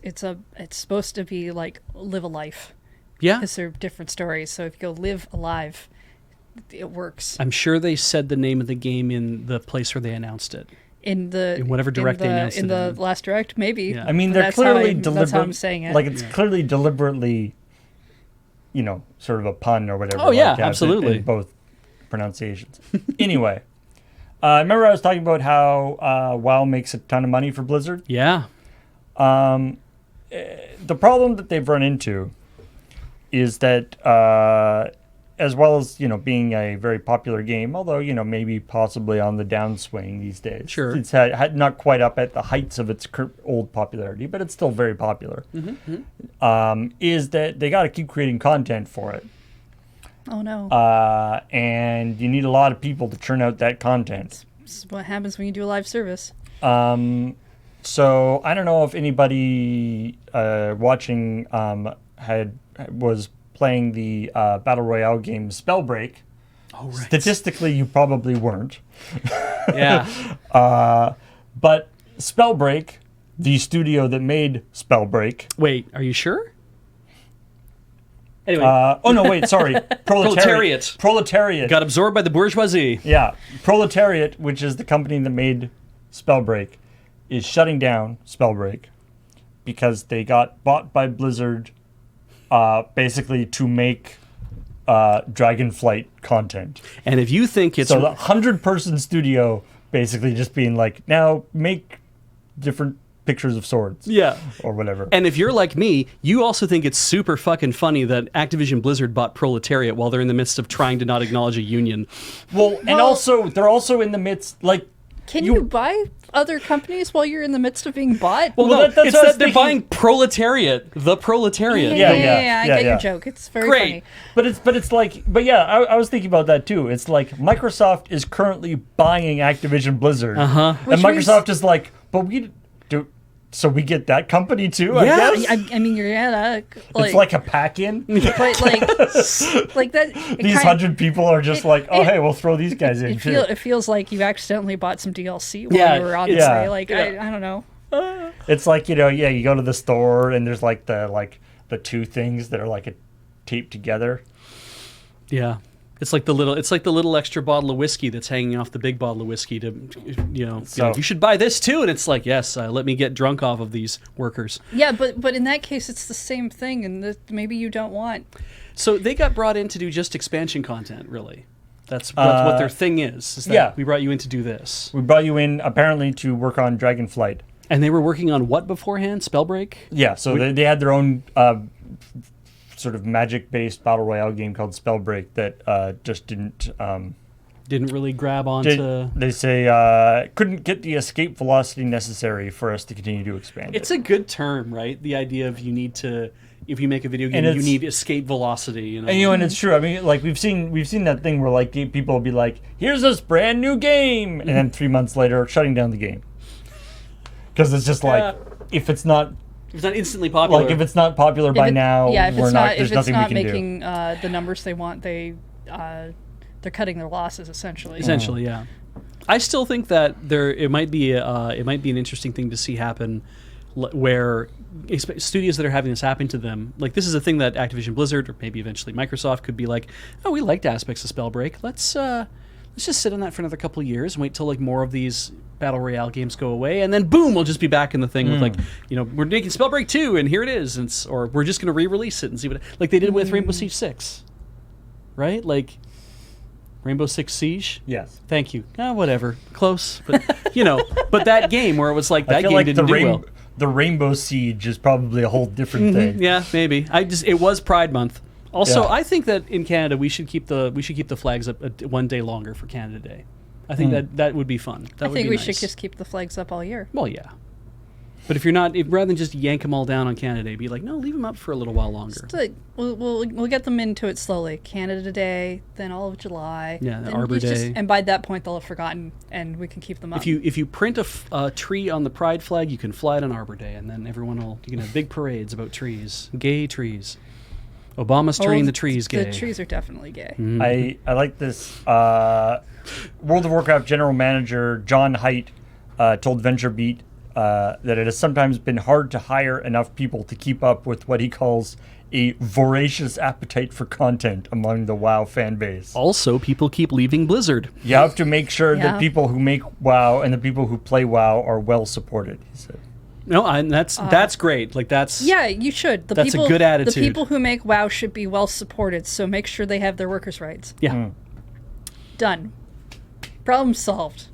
supposed to be like Live a Life Yeah. because they're different stories. So if you go Live Alive, it works. I'm sure they said the name of the game in the place where they announced it. In whatever direct they announced in it the in. last direct, maybe. Yeah. I mean, But they're that's clearly that's how I'm deliberate. saying it. Like it's clearly deliberately, sort of a pun or whatever. Oh, yeah, like that, absolutely. in both pronunciations. Anyway, remember I was talking about how WoW makes a ton of money for Blizzard? Yeah. The problem that they've run into is that as well as being a very popular game, although maybe possibly on the downswing these days. Sure. It's had not quite up at the heights of its old popularity, but it's still very popular. Is that they got to keep creating content for it. Oh no. And you need a lot of people to churn out that content. This is what happens when you do a live service. So I don't know if anybody watching was playing the Battle Royale game Spellbreak. Oh, right. Statistically, you probably weren't. Yeah. But Spellbreak, the studio that made Spellbreak. Wait, are you sure? Anyway. Oh, no, wait, sorry. Proletariat. Proletariat. Got absorbed by the bourgeoisie. Yeah. Proletariat, which is the company that made Spellbreak, is shutting down Spellbreak because they got bought by Blizzard basically to make Dragonflight content. And if you think it's... So the 100-person studio basically just being like, now make different pictures of swords. Yeah. Or whatever. And if you're like me, you also think it's super fucking funny that Activision Blizzard bought Proletariat while they're in the midst of trying to not acknowledge a union. Well, and also, they're also in the midst, like... Can you buy other companies while you're in the midst of being bought? Well, Well, no, that's it's what I was that they're thinking. buying Proletariat, the Proletariat. I get yeah. your joke. It's very Great. funny. But it's like, I was thinking about that too. It's like Microsoft is currently buying Activision Blizzard. Uh-huh. And Which Microsoft is like, but we do... So we get that company too, I Yeah. guess? I mean, you're It's like a pack-in. but like that. These 100 people are just hey, we'll throw these guys in too. It feels like you accidentally bought some DLC while Yeah, you were on the yeah. way. Like I don't know. It's like, you go to the store and there's like the two things that are taped together. Yeah. It's like the little extra bottle of whiskey that's hanging off the big bottle of whiskey to, you should buy this too. And it's like, yes, let me get drunk off of these workers. Yeah, but in that case, it's the same thing, and maybe you don't want. So they got brought in to do just expansion content, really. That's what their thing is that yeah. we brought you in to do this. We brought you in apparently to work on Dragonflight. And they were working on what beforehand? Spellbreak? Yeah, so they had their own sort of magic-based battle royale game called Spellbreak that just didn't Really grab onto... they say couldn't get the escape velocity necessary for us to continue to expand. It's a good term, right? The idea of if you make a video game, you need escape velocity. And and it's true. I mean, we've seen that thing where people will be like, "Here's this brand new game," and then 3 months later, shutting down the game because it's just if it's not instantly popular, if it's not popular by now, if we're it's not. not, There's if it's nothing not we can making do. the numbers they want, they're cutting their losses essentially. Essentially, yeah. I still think that it might be an interesting thing to see happen, where studios that are having this happen to them, like this is a thing that Activision Blizzard or maybe eventually Microsoft could be like, oh, we liked aspects of Spellbreak. Let's just sit on that for another couple of years and wait till more of these battle royale games go away, and then boom, we'll just be back in the thing with we're making Spellbreak 2 and here it is, or we're just going to re-release it and see what like they did with Rainbow Siege 6, right? Like Rainbow Six Siege. Yes. Thank you. Whatever, close, but but that game where it was like that I feel game like didn't do well. The Rainbow Siege is probably a whole different thing. Yeah, maybe. It was Pride Month. Also, Yeah. I think that in Canada we should keep the flags up one day longer for Canada Day. I think that would be fun. I think we should just keep the flags up all year. Well, yeah. But if rather than just yank them all down on Canada Day, be like, no, leave them up for a little while longer. We'll get them into it slowly. Canada Day, then all of July. Yeah, then Arbor Day. And by that point, they'll have forgotten, and we can keep them up. If you print a tree on the Pride flag, you can fly it on Arbor Day, and then you can have big parades about trees, gay trees. Obama's turning the trees gay. The trees are definitely gay. I like this. World of Warcraft general manager John Haidt told VentureBeat that it has sometimes been hard to hire enough people to keep up with what he calls a voracious appetite for content among the WoW fan base. Also, people keep leaving Blizzard. You have to make sure that people who make WoW and the people who play WoW are well supported, he said. No, that's great. Like that's you should. That's a good attitude. The people who make WoW should be well supported. So make sure they have their workers' rights. Yeah. Done. Problem solved.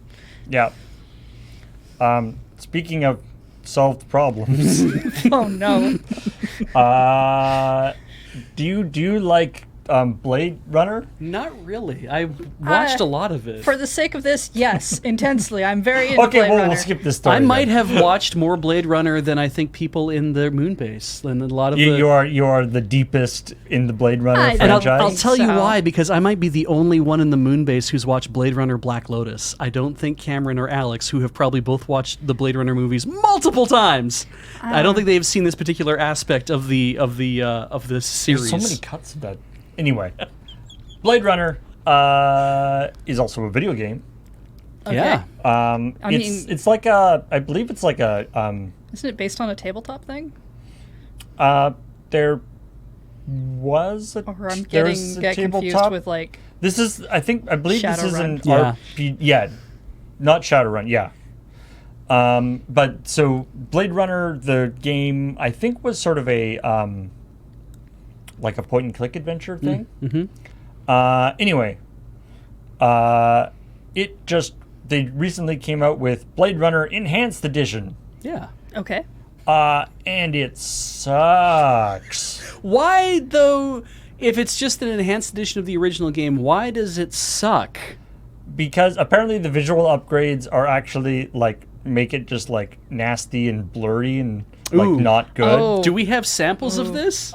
Yeah. Speaking of solved problems, Oh no. do you like Blade Runner? Not really. I watched a lot of it. For the sake of this, yes, intensely. I'm very into Okay, Blade well, Runner. we'll skip this story. I might then. have watched more Blade Runner than I think people in the moon base. And a lot of the... You are the deepest in the Blade Runner I- And franchise. I'll tell you So- why, because I might be the only one in the moon base who's watched Blade Runner Black Lotus. I don't think Cameron or Alex, who have probably both watched the Blade Runner movies multiple times, I don't think they've seen this particular aspect of the series. There's so many cuts of that. Anyway, Blade Runner is also a video game. Okay. Yeah. It's like I believe it's like a Isn't it based on a tabletop thing? there was a Or I'm there's get a confused tabletop. with like This is I believe this is an Shadowrun. RPG. Yeah, not Shadowrun. Yeah. But so Blade Runner, the game, I think was sort of a like a point and click adventure thing. Anyway, they recently came out with Blade Runner Enhanced Edition, Yeah. okay. and it sucks. Why, though, if it's just an enhanced edition of the original game, why does it suck? Because apparently the visual upgrades are actually like make it just like nasty and blurry and like Ooh. not good. Oh. Do we have samples of this?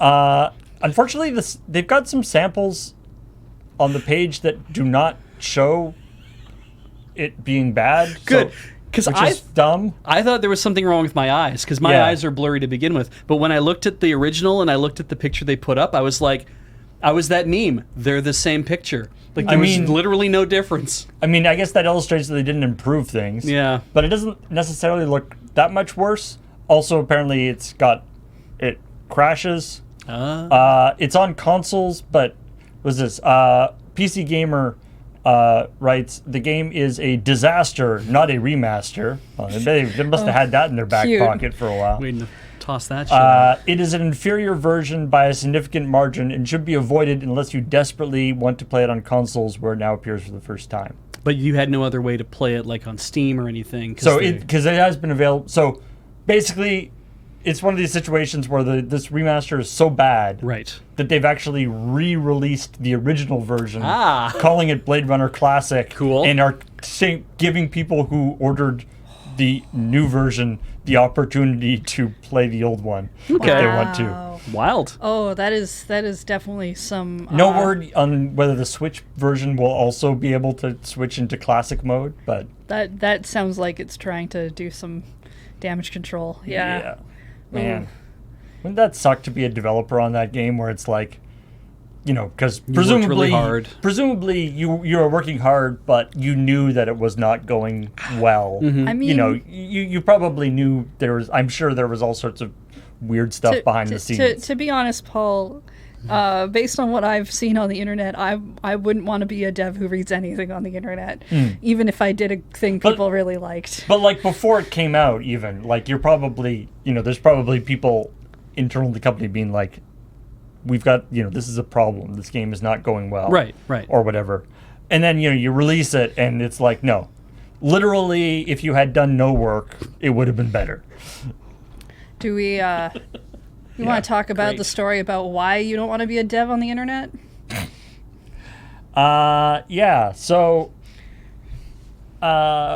Unfortunately, they've got some samples on the page that do not show it being bad. Good. So, Because which is dumb. I thought there was something wrong with my eyes, because my Yeah. eyes are blurry to begin with. But when I looked at the original and I looked at the picture they put up, I was like, I was that meme. They're the same picture. Like, there was literally no difference. I mean, I guess that illustrates that they didn't improve things. Yeah. But it doesn't necessarily look that much worse. Also, apparently, it crashes. It's on consoles, but was this PC Gamer writes the game is a disaster, not a remaster. Well, they must have had that in their back cute. pocket for a while. Waiting to toss that shit out. It is an inferior version by a significant margin and should be avoided unless you desperately want to play it on consoles where it now appears for the first time. But you had no other way to play it, like on Steam or anything. Because it has been available. So basically, it's one of these situations where this remaster is so bad Right. that they've actually re-released the original version, Ah. calling it Blade Runner Classic. Cool. And are giving people who ordered the new version the opportunity to play the old one if they want to. Wow. Wild. Oh, that is definitely some. No word on whether the Switch version will also be able to switch into classic mode, but That sounds like it's trying to do some damage control. Yeah. Man, wouldn't that suck to be a developer on that game where it's like, because worked really presumably, hard. presumably you were working hard, but you knew that it was not going well. I mean, You probably knew there was. I'm sure there was all sorts of weird stuff behind the scenes. To be honest, Paul, based on what I've seen on the internet, I wouldn't want to be a dev who reads anything on the internet, even if I did a thing people really liked. But like before it came out, even like you're probably there's probably people internal to the company being like, we've got this is a problem. This game is not going well, Right. or whatever. And then you release it, and it's like no, literally, if you had done no work, it would have been better. Do we? You want to talk about great. the story about why you don't want to be a dev on the internet? Yeah. So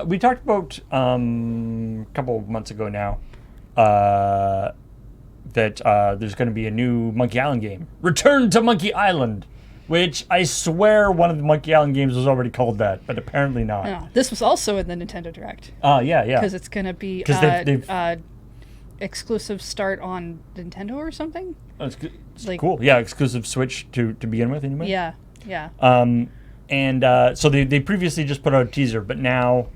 we talked about a couple of months ago now that there's going to be a new Monkey Island game, Return to Monkey Island, which I swear one of the Monkey Island games was already called that, but apparently not. No, this was also in the Nintendo Direct Yeah. because it's going to be 'Cause they've- exclusive start on Nintendo or something. Oh, it's Like- cool. Yeah, exclusive Switch to begin with, anyway. Yeah. And so they previously just put out a teaser, but now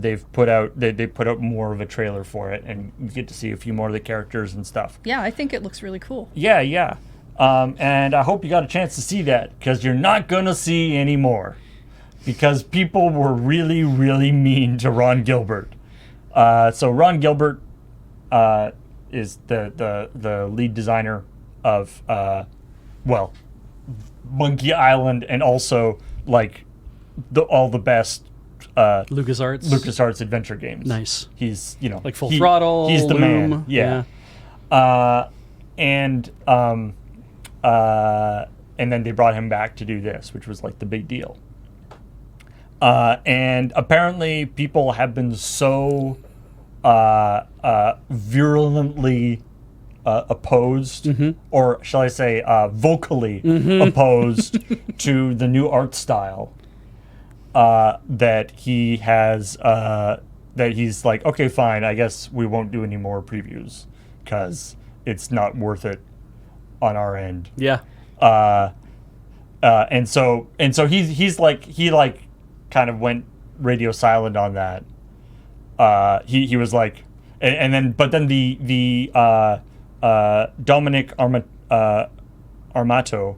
they've put out they put out more of a trailer for it, and you get to see a few more of the characters and stuff. Yeah, I think it looks really cool. Yeah. And I hope you got a chance to see that, because you're not gonna see any more, because people were really, really mean to Ron Gilbert. So Ron Gilbert is the lead designer of Monkey Island, and also like all the best LucasArts adventure games. Nice. He's Like Full Throttle, He's the Loom, man. Yeah. and then they brought him back to do this, which was like the big deal. And apparently people have been so virulently opposed, or shall I say vocally opposed to the new art style, that he has that he's like, okay, fine, I guess we won't do any more previews because it's not worth it on our end. Yeah. And so he's like, he like kind of went radio silent on that. He was like, and then the Dominic Armato,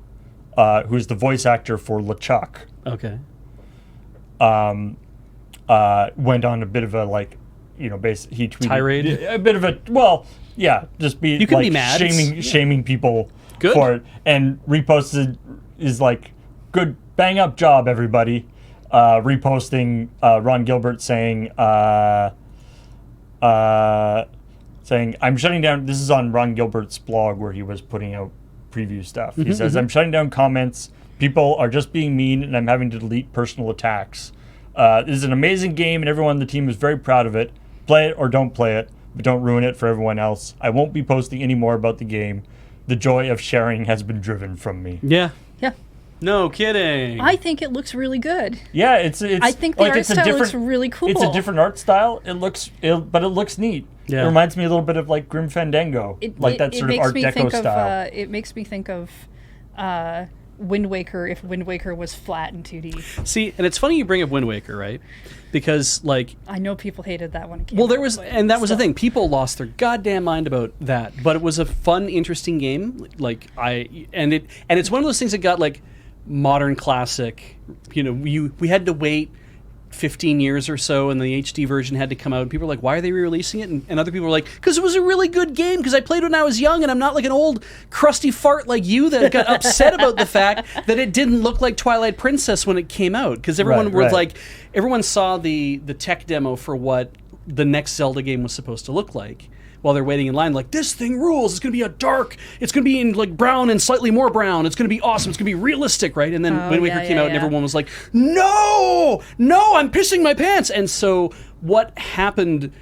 who's the voice actor for LeChuck, Okay. went on a bit of a like, he tweeted Tirade? a bit of a, well, yeah, just be You can like be mad. shaming people Good. for it, and reposted is like, good, bang up job everybody, reposting Ron Gilbert saying I'm shutting down. This is on Ron Gilbert's blog where he was putting out preview stuff. He says, I'm shutting down comments. People are just being mean, and I'm having to delete personal attacks. This is an amazing game, and everyone on the team is very proud of it. Play it or don't play it, but don't ruin it for everyone else. I won't be posting any more about the game. The joy of sharing has been driven from me. Yeah. Yeah. No kidding. I think it looks really good. Yeah, it's I think the art it's a style different, looks really cool. It's a different art style. But it looks neat. Yeah. It reminds me a little bit of like Grim Fandango, that sort of Art Deco style. It makes me think of Wind Waker if Wind Waker was flat in 2D. See, and it's funny you bring up Wind Waker, right? Because like, I know people hated that when it came well, out. there was, and that was the thing. People lost their goddamn mind about that, but it was a fun, interesting game. Like it's one of those things that got like modern classic. You know, we had to wait 15 years or so, and the HD version had to come out. And people were like, "Why are they re-releasing it?" And other people were like, "Because it was a really good game. Because I played when I was young, and I'm not like an old crusty fart like you that got upset about the fact that it didn't look like Twilight Princess when it came out." Because everyone was like, everyone saw the tech demo for what the next Zelda game was supposed to look like. While they're waiting in line, like, this thing rules. It's going to be it's going to be in like brown and slightly more brown. It's going to be awesome. It's going to be realistic, right? And then Wind Waker came out and everyone was like, no, I'm pissing my pants. And so what happened,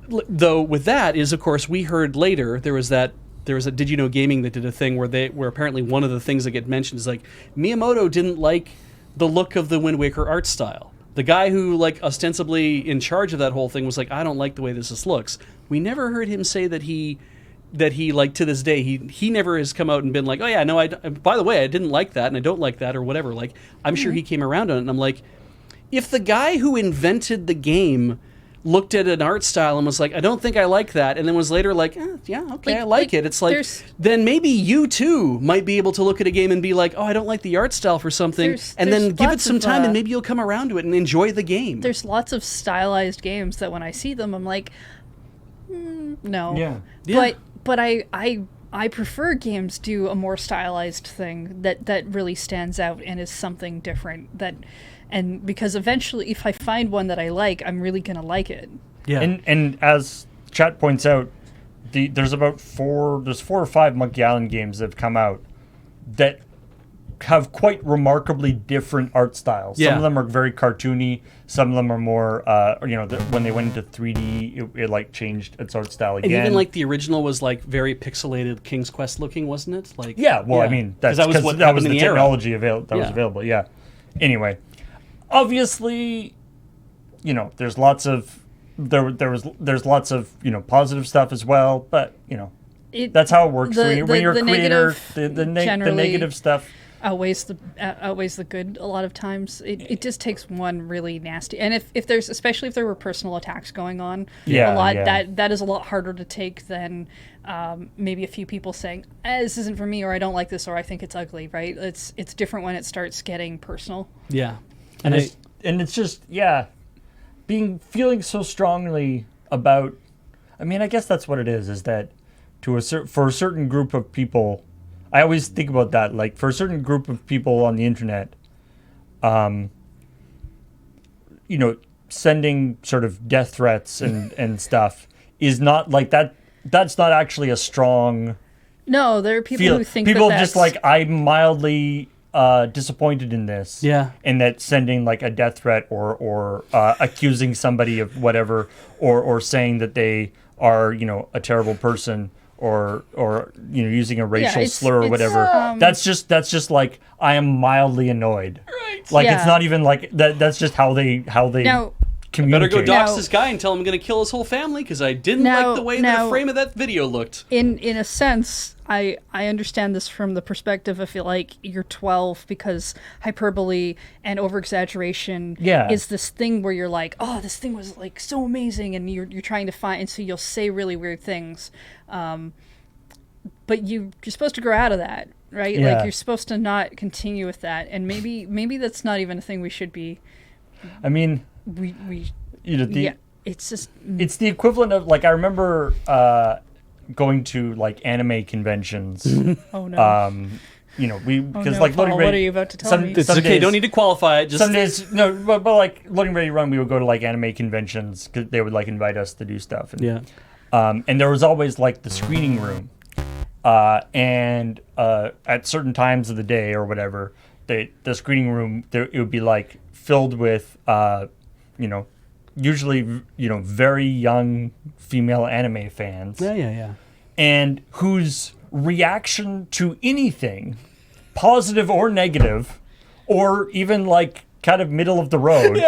though, with that is, of course, we heard later there was a Did You Know Gaming that did a thing where apparently one of the things that get mentioned is like, Miyamoto didn't like the look of the Wind Waker art style. The guy who, like, ostensibly in charge of that whole thing was like, I don't like the way this looks. We never heard him say that he like, to this day, he never has come out and been like, oh yeah, no, by the way, I didn't like that and I don't like that or whatever. Like, I'm sure he came around on it, and I'm like, if the guy who invented the game looked at an art style and was like, I don't think I like that, and then was later like, yeah, okay, I like it. It's like, then maybe you too might be able to look at a game and be like, oh, I don't like the art style for something, and then give it some time and maybe you'll come around to it and enjoy the game. There's lots of stylized games that when I see them, I'm like, no. Yeah. But I prefer games do a more stylized thing that really stands out and is something different, and because eventually if I find one that I like, I'm really going to like it. Yeah. And as chat points out, there's 4 or 5 Monkey Island games that have come out that have quite remarkably different art styles. Yeah. Some of them are very cartoony. Some of them are more, when they went into 3D, it like changed its art style again. And even like the original was like very pixelated King's Quest looking, wasn't it? Like, yeah, well, I mean, that was the technology that was available. Yeah. Anyway, obviously, there's lots of there's lots of positive stuff as well, but that's how it works. When you're a creator, the negative stuff outweighs the good a lot of times. It just takes one really nasty, and if there's, especially if there were personal attacks going on, that is a lot harder to take than maybe a few people saying, this isn't for me, or I don't like this, or I think it's ugly, right? It's different when it starts getting personal. Yeah. And it's just feeling so strongly about, I mean, I guess that's what it is that for a certain group of people, I always think about that, like for a certain group of people on the internet, sending sort of death threats and stuff is not like that. That's not actually a strong. No, there are people who think people that's just like, I'm mildly disappointed in this. Yeah. And that sending like a death threat or accusing somebody of whatever or saying that they are, a terrible person or using a racial slur or whatever. That's just like I am mildly annoyed. Right. Like it's not even like that. That's just how they Now, communicate. Better go dox this guy and tell him I'm going to kill his whole family because I didn't like the way the frame of that video looked. In a sense, I understand this from the perspective of like you're 12 because hyperbole and over-exaggeration is this thing where you're like, oh, this thing was like so amazing, and you're trying to find, and so you'll say really weird things. But you're supposed to grow out of that, right? Yeah. Like you're supposed to not continue with that, and maybe that's not even a thing we should be. I mean, it's just it's the equivalent of like I remember going to like anime conventions. Oh no. Because like Paul, Loading Ready. what are you about to tell me? It's okay. Don't need to qualify it. Just Some days, no, but like Loading Ready Run, we would go to like anime conventions because they would like invite us to do stuff. And, and there was always like the screening room, and at certain times of the day or whatever, the screening room it would be like filled with usually very young female anime fans. Yeah. And whose reaction to anything, positive or negative, or even like kind of middle of the road,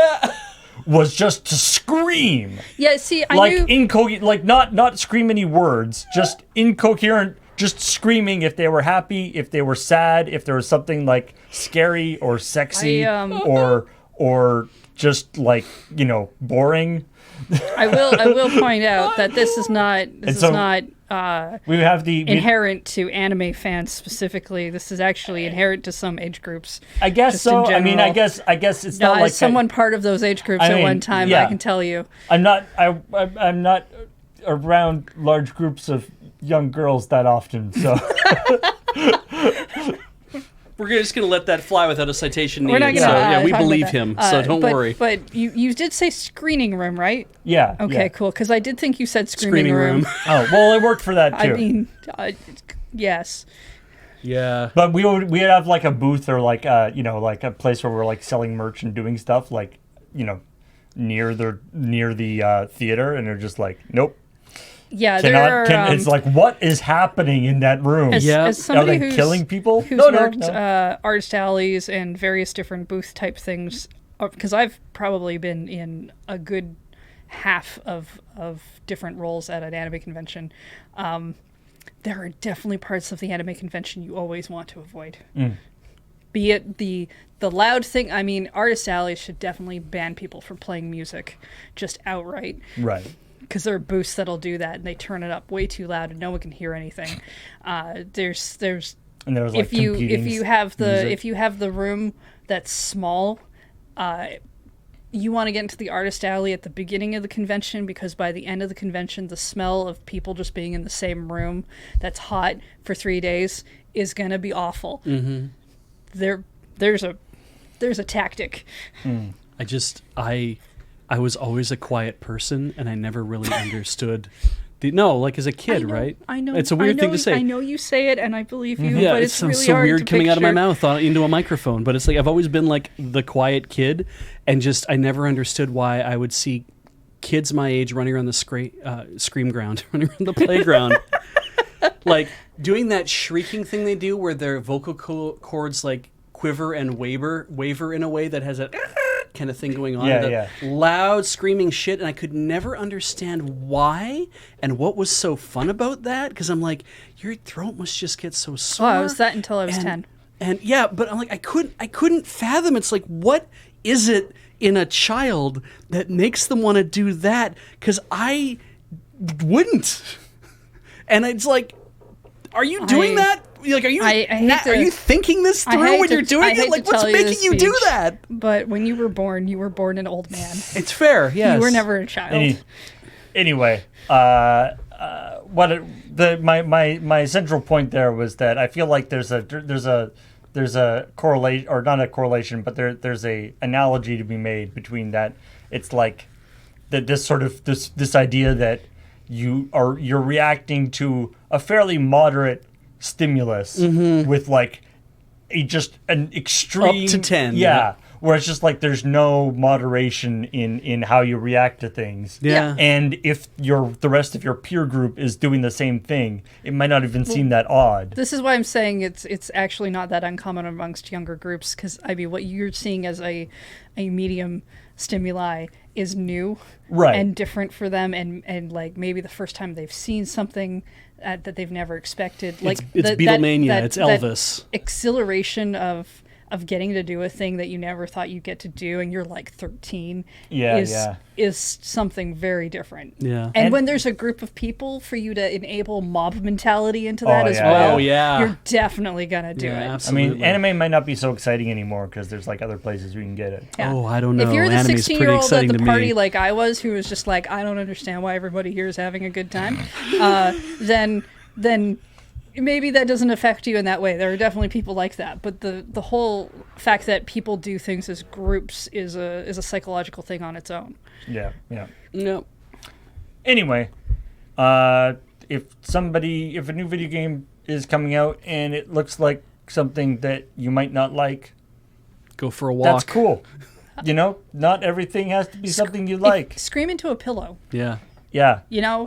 was just to scream. Yeah, see, not scream any words, just incoherent, just screaming if they were happy, if they were sad, if there was something like scary or sexy or just like boring. I will point out that this is not we have the inherent to anime fans specifically. This is actually inherent to some age groups. I guess so. I mean, I guess it's not like someone part of those age groups at one time. I can tell you. I'm not around large groups of young girls that often. So we're just going to let that fly without a citation. We're not needed. gonna, we believe him. So don't worry. But you did say screening room, right? Yeah. Okay, cool. Because I did think you said screaming room. Oh well, it worked for that too. I mean, yes. Yeah. But we'd have like a booth or like like a place where we're like selling merch and doing stuff like near the theater, and they're just like, nope. Yeah, it's like, what is happening in that room? As somebody Are they killing people? Who's worked artist alleys and various different booth type things, because I've probably been in a good half of different roles at an anime convention. There are definitely parts of the anime convention you always want to avoid. Be it the loud thing. I mean, artist alleys should definitely ban people from playing music just outright. Right. Because there are booths that'll do that, and they turn it up way too loud, and no one can hear anything. There's and there's like if you have the room that's small, you want to get into the artist alley at the beginning of the convention, because by the end of the convention, the smell of people just being in the same room that's hot for 3 days is gonna be awful. Mm-hmm. There's a tactic. I was always a quiet person, and I never really understood. Like as a kid, right? I know. It's a weird thing to say. I know you say it, and I believe you, yeah, but it's really so hard weird to coming out of my picture. mouth into a microphone. But it's like I've always been like the quiet kid, and I never understood why I would see kids my age running around the scream ground, running around the playground, like doing that shrieking thing they do, where their vocal cords like quiver and waver in a way that has a kind of thing going on. Loud screaming shit, and I could never understand why and what was so fun about that, because I'm like, your throat must just get so sore. I was that until I was 10. And yeah, but I'm like, I couldn't fathom. It's like, what is it in a child that makes them want to do that? Because I wouldn't. And it's like, are you doing that? Like, are you thinking this through when you're doing it? Like, what's making you do that? But when you were born an old man. It's fair, yes. You were never a child. Anyway, my central point there was that I feel like there's a correlation, or not a correlation, but there's a analogy to be made between that. It's like that this idea that you're reacting to a fairly moderate stimulus with like just an extreme Up to 10, yeah, where it's just like there's no moderation in how you react to things. Yeah. And if the rest of your peer group is doing the same thing, it might not even seem that odd. This is why I'm saying it's actually not that uncommon amongst younger groups, because I mean what you're seeing as a medium stimuli is new and different for them, and like maybe the first time they've seen something that they've never expected. Like it's Beatlemania, it's Elvis. That exhilaration of getting to do a thing that you never thought you'd get to do, and you're like 13 is something very different. Yeah. And when there's a group of people, for you to enable mob mentality into that as well, Oh, yeah. you're definitely gonna do it. Absolutely. I mean, anime might not be so exciting anymore because there's like other places we can get it. Yeah. Oh, I don't know. If you're the Anime's pretty 16-year-old at exciting the to party me. like I was, who was just like, I don't understand why everybody here is having a good time, then maybe that doesn't affect you in that way. There are definitely people like that, but the whole fact that people do things as groups is a psychological thing on its own. Yeah. No. Anyway, if a new video game is coming out and it looks like something that you might not like, Go for a walk. that's cool. You know, not everything has to be something you like. Scream into a pillow. Yeah. Yeah. You know,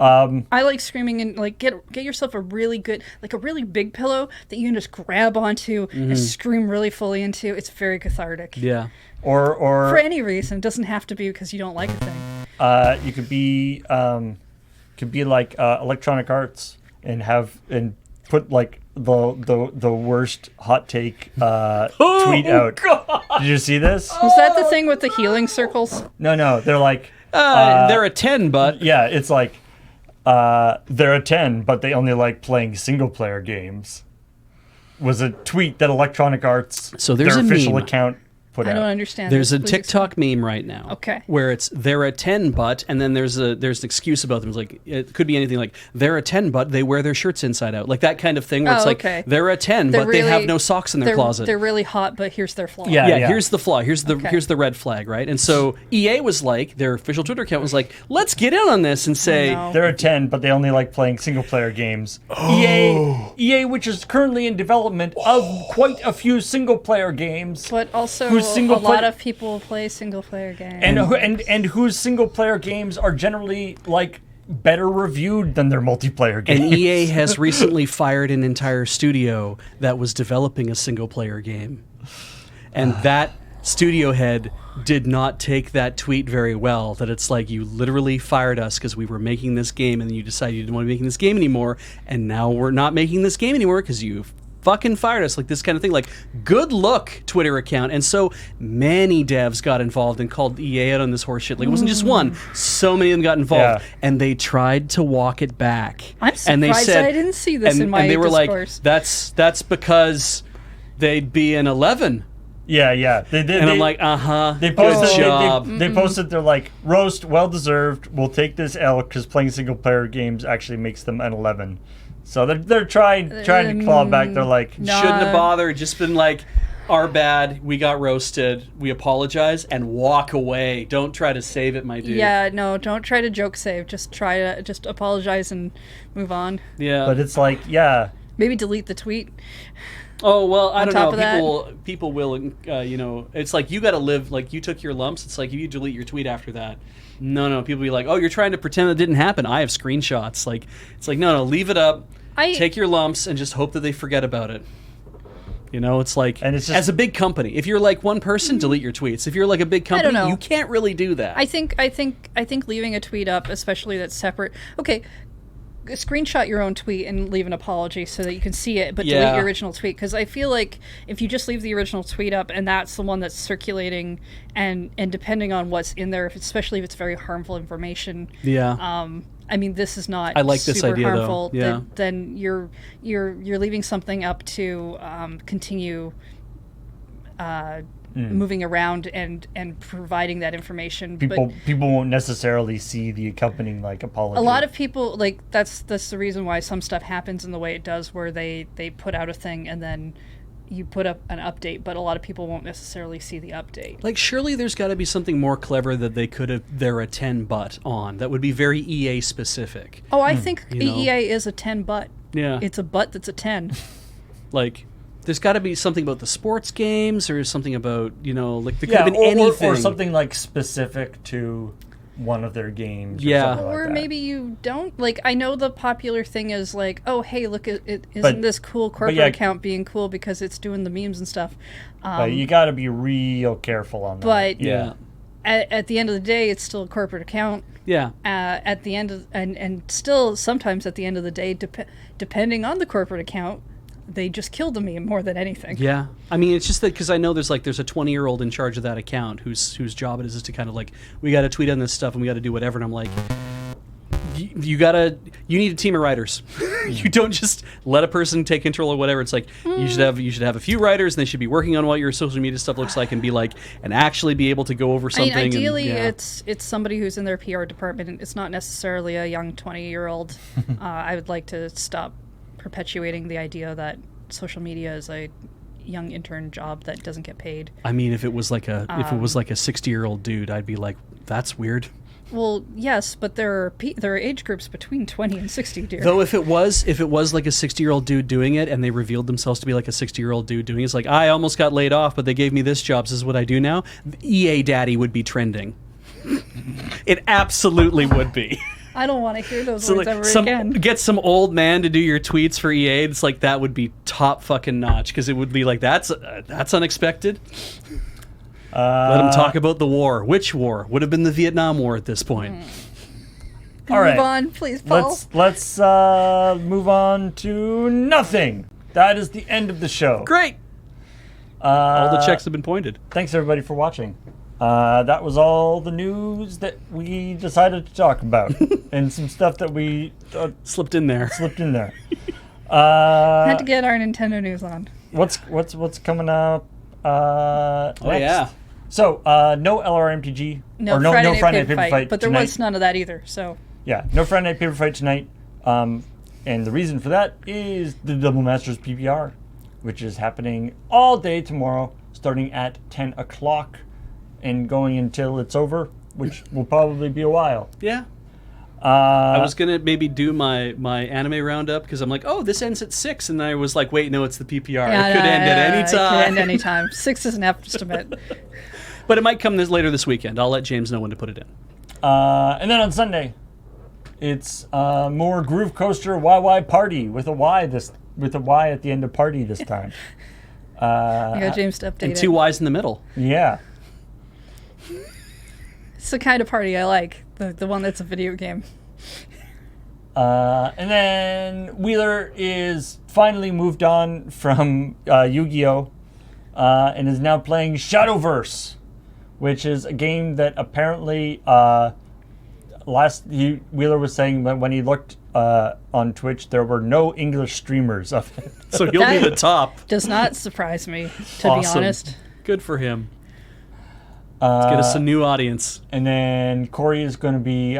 I like screaming, and like get yourself a really good, like a really big pillow that you can just grab onto and scream really fully into. It's very cathartic. Yeah. Or For any reason, it doesn't have to be because you don't like a thing. you could be like Electronic Arts and put like the worst hot take tweet out. God. Did you see this? Was that the thing with the healing circles? No, they're like They're a 10, but yeah, it's like they're a 10, but they only like playing single player games. Was a tweet that Electronic Arts, So there's their a official meme. account, put I out. don't understand. there's a this. Please TikTok meme right now. Okay. Where it's they're a 10 but, and then there's an excuse about them. It's like it could be anything like they're a 10 but they wear their shirts inside out, like that kind of thing. Where it's like okay. they're a 10 They're but they have really- no socks in their closet. They're really hot, but here's their flaw. Yeah. yeah, here's the flaw. Here's the Okay. red flag, right? And so EA was like, their official Twitter account was like, let's get in on this and say, no. They're a 10, but they only like playing single player games. EA, which is currently in development of quite a few single player games, But also, Who's single a lot player- of people play single player games. and whose single player games are generally like better reviewed than their multiplayer games. and EA has recently fired an entire studio that was developing a single player game. And that studio head did not take that tweet very well, that it's like, you literally fired us because we were making this game and then you decided you didn't want to be making this game anymore, and now we're not making this game anymore because you fucking fired us, like this kind of thing. Like, good look, Twitter account. And so many devs got involved and called EA out on this horse shit. Like, it wasn't just one, so many of them got involved, Yeah. and they tried to walk it back. I'm And they surprised said, I didn't see this in my and they were discourse. like, that's because they'd be an 11. yeah. They did. And I'm like, They good posted, job. they posted, they're like, roast, well deserved. We'll take this L because playing single player games actually makes them an 11. So they're trying to claw back. They're like, No. Shouldn't have bothered. Just been like, our bad. We got roasted. We apologize and walk away. Don't try to save it, my dude. Yeah, no, don't try to joke save. Just apologize and move on. Yeah. but it's like, yeah, Maybe delete the tweet. Oh, well, I don't top know. of that- People will, you know, it's like you got to live, like you took your lumps. It's like if you delete your tweet after that. No, people be like, oh, you're trying to pretend that didn't happen. I have screenshots. Like, it's like, no, leave it up. Take your lumps and just hope that they forget about it. You know, it's like, And it's just- as a big company, if you're like one person, delete your tweets. If you're like a big company, know. you can't really do that. I think leaving a tweet up, especially that's separate. Okay, screenshot your own tweet and leave an apology so that you can see it, but delete Yeah. your original tweet, because I feel like if you just leave the original tweet up and that's the one that's circulating, and depending on what's in there, especially if it's very harmful information, yeah. I mean, this is not. I like this super idea, though. harmful. Yeah. Then you're leaving something up to continue moving around and providing that information. people won't necessarily see the accompanying like apology. A lot of people, like, that's the reason why some stuff happens in the way it does, where they put out a thing and then you put up an update, but a lot of people won't necessarily see the update. Like, surely there's got to be something more clever that they could have, they're a 10 butt on. That would be very EA specific. Oh, I think You know? EA is a 10 butt. Yeah. It's a butt that's a 10. Like, there's got to be something about the sports games or something about, like there could have been anything. Or something like specific to one of their games. Yeah. Or, something Or like that. maybe you don't. Like, I know the popular thing is like, oh, hey, look, isn't this cool corporate account being cool because it's doing the memes and stuff. But you got to be real careful on that. But Yeah. at the end of the day, it's still a corporate account. Yeah. At the end of, and still sometimes at the end of the day, depending on the corporate account, they just kill the meme more than anything. Yeah. I mean, it's just that because I know there's a 20-year-old in charge of that account whose job it is to kind of like, we got to tweet on this stuff and we got to do whatever. And I'm like, you need a team of writers. You don't just let a person take control or whatever. It's like you should have a few writers and they should be working on what your social media stuff looks like and be like, and actually be able to go over something. I mean, ideally, it's somebody who's in their PR department. It's not necessarily a young 20-year-old. I would like to stop perpetuating the idea that social media is a young intern job that doesn't get paid. I mean, if it was like a 60-year-old dude, I'd be like, that's weird. Well, yes, but there are age groups between 20 and 60, dear. Though if it was like a 60-year-old dude doing it and they revealed themselves to be like a 60-year-old dude doing it, it's like, I almost got laid off, but they gave me this job, so this is what I do now. EA Daddy would be trending. It absolutely would be. I don't want to hear those words ever again. Get some old man to do your tweets for EA. It's like that would be top fucking notch because it would be like that's unexpected. Let him talk about the war. Which war? Would have been the Vietnam War at this point. All right. Move on, please, Paul. Let's move on to nothing. That is the end of the show. Great. All the checks have been pointed. Thanks everybody for watching. That was all the news that we decided to talk about, and some stuff that we Slipped in there. Had to get our Nintendo news on. What's coming up? Next? Yeah. So no LRMTG No, no Friday Night Paper Fight, but there tonight. was none of that either. So Yeah, no Friday Night Paper Fight tonight. And the reason for that is the Double Masters PPR, which is happening all day tomorrow, starting at 10 o'clock and going until it's over, which will probably be a while. Yeah. I was gonna maybe do my anime roundup because I'm like, oh, this ends at 6, and I was like, wait, no, it's the PPR. It could end at any time. It could end any time. 6 is an estimate. But it might come later this weekend. I'll let James know when to put it in. And then on Sunday, it's more Groove Coaster YY Party with a Y at the end of party this time. I got James to update And it. 2 Ys in the middle. Yeah. It's the kind of party I like. The one that's a video game. And then Wheeler is finally moved on from Yu-Gi-Oh! And is now playing Shadowverse, which is a game that apparently Wheeler was saying when he looked on Twitch, there were no English streamers of it. So he'll be the top. Does not surprise me, to be honest. Good for him. Let's get us a new audience. And then Corey is going to be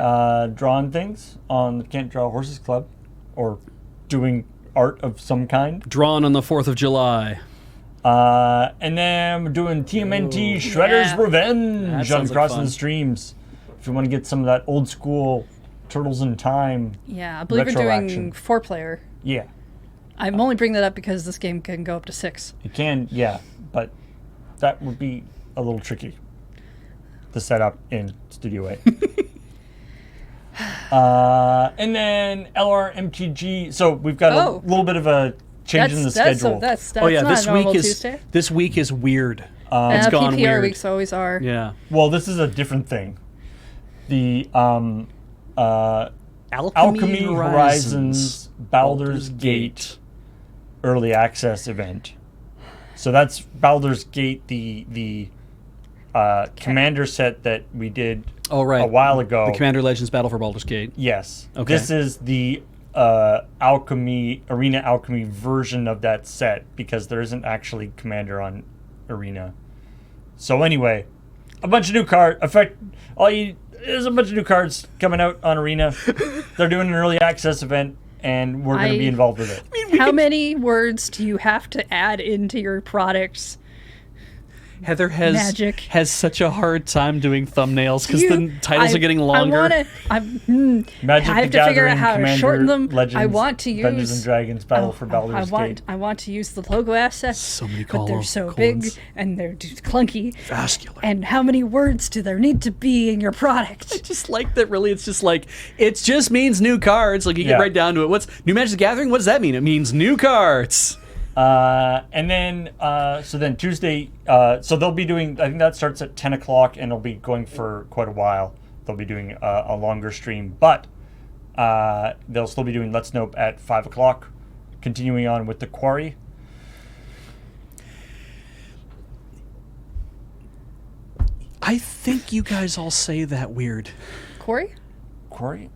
drawing things on the Can't Draw Horses Club, or doing art of some kind. Drawn on the 4th of July. And then we're doing TMNT Shredder's yeah. That Revenge on sounds like Crossing fun. the Streams. If you want to get some of that old school Turtles in Time. Yeah, I believe we're retro doing action. 4-player. Yeah, I'm only bringing that up because this game can go up to 6. it can, yeah, but that would be a little tricky to set up in Studio A. And then LRMTG. So we've got a little bit of a change in the schedule. That's Oh yeah, not this a normal week Tuesday. is weird. It's gone PPR weird. weeks always are. Yeah. Well, this is a different thing. The Alchemy Horizons Baldur's Gate early access event. So that's Baldur's Gate, the commander set that we did Oh right. a while ago. The Commander Legends Battle for Baldur's Gate. Yes. Okay. This is the Arena Alchemy version of that set, because there isn't actually Commander on Arena. So anyway, a bunch of new cards. There's a bunch of new cards coming out on Arena. They're doing an early access event, and we're going to be involved with it. How many words do you have to add into your products? Heather has Magic. has such a hard time doing thumbnails because the titles are getting longer. I Magic have the to figure Gathering, out how to Commander, shorten them. Legends, I want to use Dungeons and Dragons, Battle for Baldur's Gate. I want to use the logo assets, So many but they're so big and they're clunky. Vascular. And how many words do there need to be in your product? Just like that, really, it's just like it just means new cards. Like you get right down to it. What's New Magic the Gathering? What does that mean? It means new cards. And then, so then Tuesday, so they'll be doing, I think that starts at 10 o'clock and it'll be going for quite a while. They'll be doing a longer stream, but they'll still be doing Let's Nope at 5 o'clock, continuing on with the Quarry. I think you guys all say that weird. Corey? Quarry?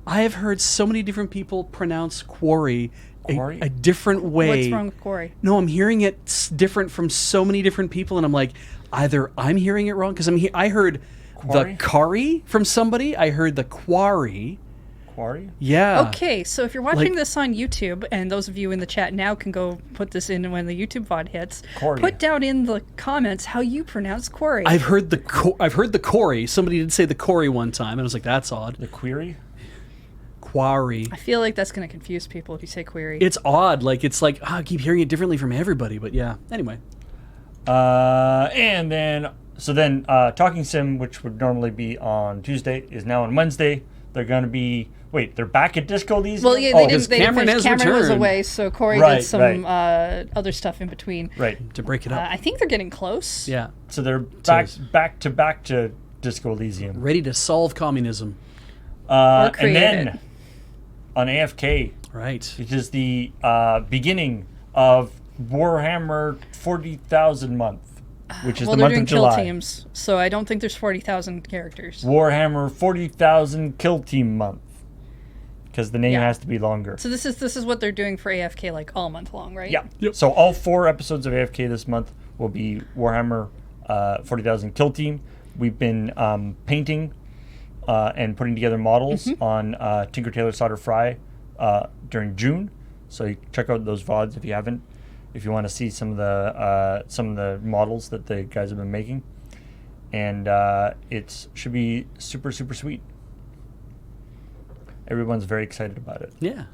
I have heard so many different people pronounce quarry Quarry? a different way. What's wrong with Corey? No, I'm hearing it different from so many different people, and I'm like, either I'm hearing it wrong because I heard Quarry? the Kari from somebody. I heard the Quarry. Quarry? Yeah. Okay, so if you're watching this on YouTube, and those of you in the chat now can go put this in when the YouTube VOD hits, Quarry. put down in the comments how you pronounce Corey. I've heard the Corey. Somebody did say the Corey one time, and I was like, that's odd. The Query? Quarry. I feel like that's going to confuse people if you say query. It's odd. Like it's like I keep hearing it differently from everybody. But yeah. Anyway. And then, Talking Sim, which would normally be on Tuesday, is now on Wednesday. They're going to be, they're back at Disco Elysium? Well, yeah, they didn't Cameron finish. has Cameron was returned. away, so Corey Right, did some other stuff in between. Right. To break it up. I think they're getting close. Yeah. So they're back to Disco Elysium. Ready to solve communism. And create then it. on AFK, Right. which is the beginning of Warhammer 40,000 month, which is Well, the they're month doing of July. kill teams, so I don't think there's 40,000 characters. Warhammer 40,000 Kill Team month, because the name Yeah. has to be longer. So this is what they're doing for AFK like all month long, right? Yeah. Yep. So all 4 episodes of AFK this month will be Warhammer 40,000 Kill Team. We've been painting and putting together models on Tinker Tailor Solder Fry during June. So you check out those VODs if you haven't, if you want to see some of the models that the guys have been making. And it should be super, super sweet. Everyone's very excited about it. Yeah.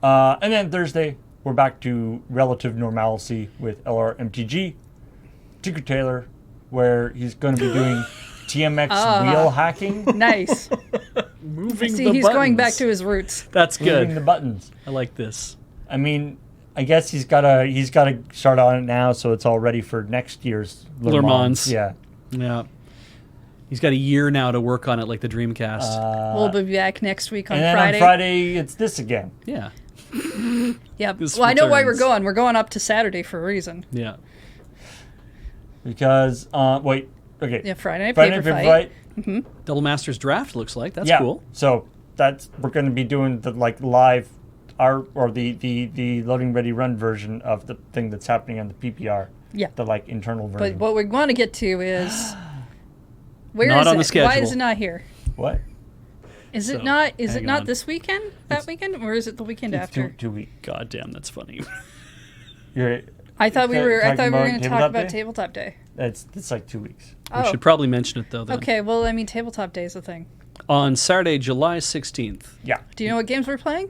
And then Thursday, we're back to relative normalcy with LRMTG, Tinker Tailor, where he's going to be doing TMX wheel hacking, Nice. Moving See, the he's buttons. going back to his roots. That's moving good. the buttons. I like this. I mean, I guess he's got to start on it now, so it's all ready for next year's Le Mans. Yeah. Yeah. He's got a year now to work on it, like the Dreamcast. We'll be back next week on And then Friday. on Friday, it's this again. Yeah. Yep. This Well, I know why we're returns. going. We're going up to Saturday for a reason. Yeah. Because, okay. Yeah, Friday night Friday paper Night fight. Fight. Double Masters Draft looks like. That's Yeah. cool. So we're going to be doing the live the loading ready run version of the thing that's happening on the PPR. Yeah. The internal But version. what we want to get to is where Not is on it? the schedule. Why is it not here? What? Is it So, not? Is it hang not on. this weekend? That weekend, or is it the weekend It's after? 2 weeks. God damn, that's funny. I thought we were. I Talking thought we were about going to talk Tabletop about Day? Tabletop Day. It's like 2 weeks. We Oh, should probably mention it, though. Then. okay. Well, I mean, Tabletop Day is a thing. On Saturday, July 16th, Yeah. Do you know what games we're playing?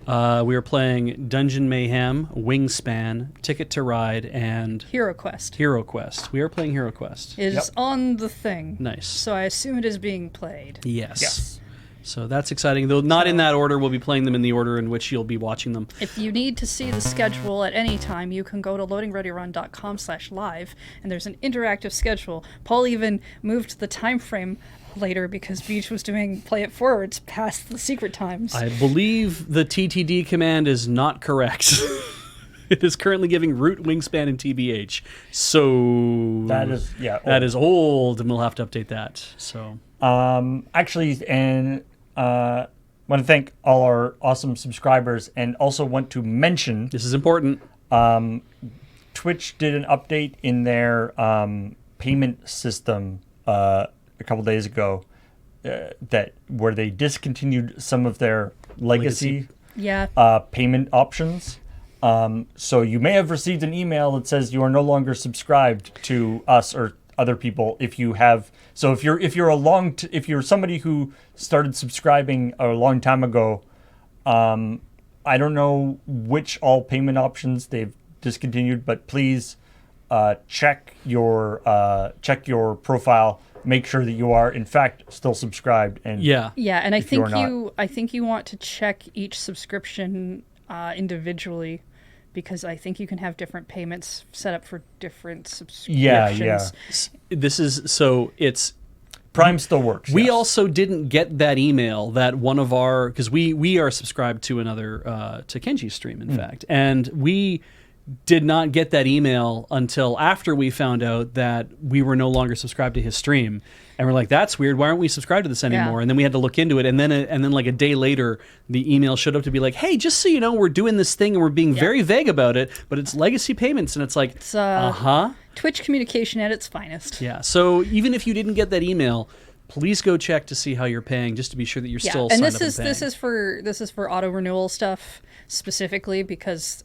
we are playing Dungeon Mayhem, Wingspan, Ticket to Ride, and Hero Quest. Hero Quest. We are playing Hero Quest. It is Yep. on the thing. Nice. So I assume it is being played. Yes. Yes. So that's exciting. Though not in that order, we'll be playing them in the order in which you'll be watching them. If you need to see the schedule at any time, you can go to loadingreadyrun.com/live, and there's an interactive schedule. Paul even moved the time frame later because Beach was doing play it forwards past the secret times. I believe the TTD command is not correct. It is currently giving root, wingspan, and TBH. So That is, yeah. that is old, and we'll have to update that. So Actually, and want to thank all our awesome subscribers, and also want to mention this is important. Twitch did an update in their payment system a couple days ago where they discontinued some of their legacy yeah. payment options. So you may have received an email that says you are no longer subscribed to us or other people. If you have, so if you're if you're somebody who started subscribing a long time ago, I don't know which all payment options they've discontinued, but please check your profile. Make sure that you are in fact still subscribed. And Yeah, and I if you think you want to check each subscription individually, because I think you can have different payments set up for different subscriptions. Yeah. This is so it's Prime still works. We yes. also didn't get that email that one of our, because we are subscribed to another to Kenji's stream, in fact, and we did not get that email until after we found out that we were no longer subscribed to his stream, and we're like, that's weird. Why aren't we subscribed to this anymore? Yeah. And then we had to look into it, and then like a day later, the email showed up to be like, hey, just so you know, we're doing this thing and we're being very vague about it, but it's legacy payments, and it's like, It's Twitch communication at its finest. yeah. So even if you didn't get that email, please go check to see how you're paying, just to be sure that you're still and signed this up and paying. this is for auto renewal stuff specifically, because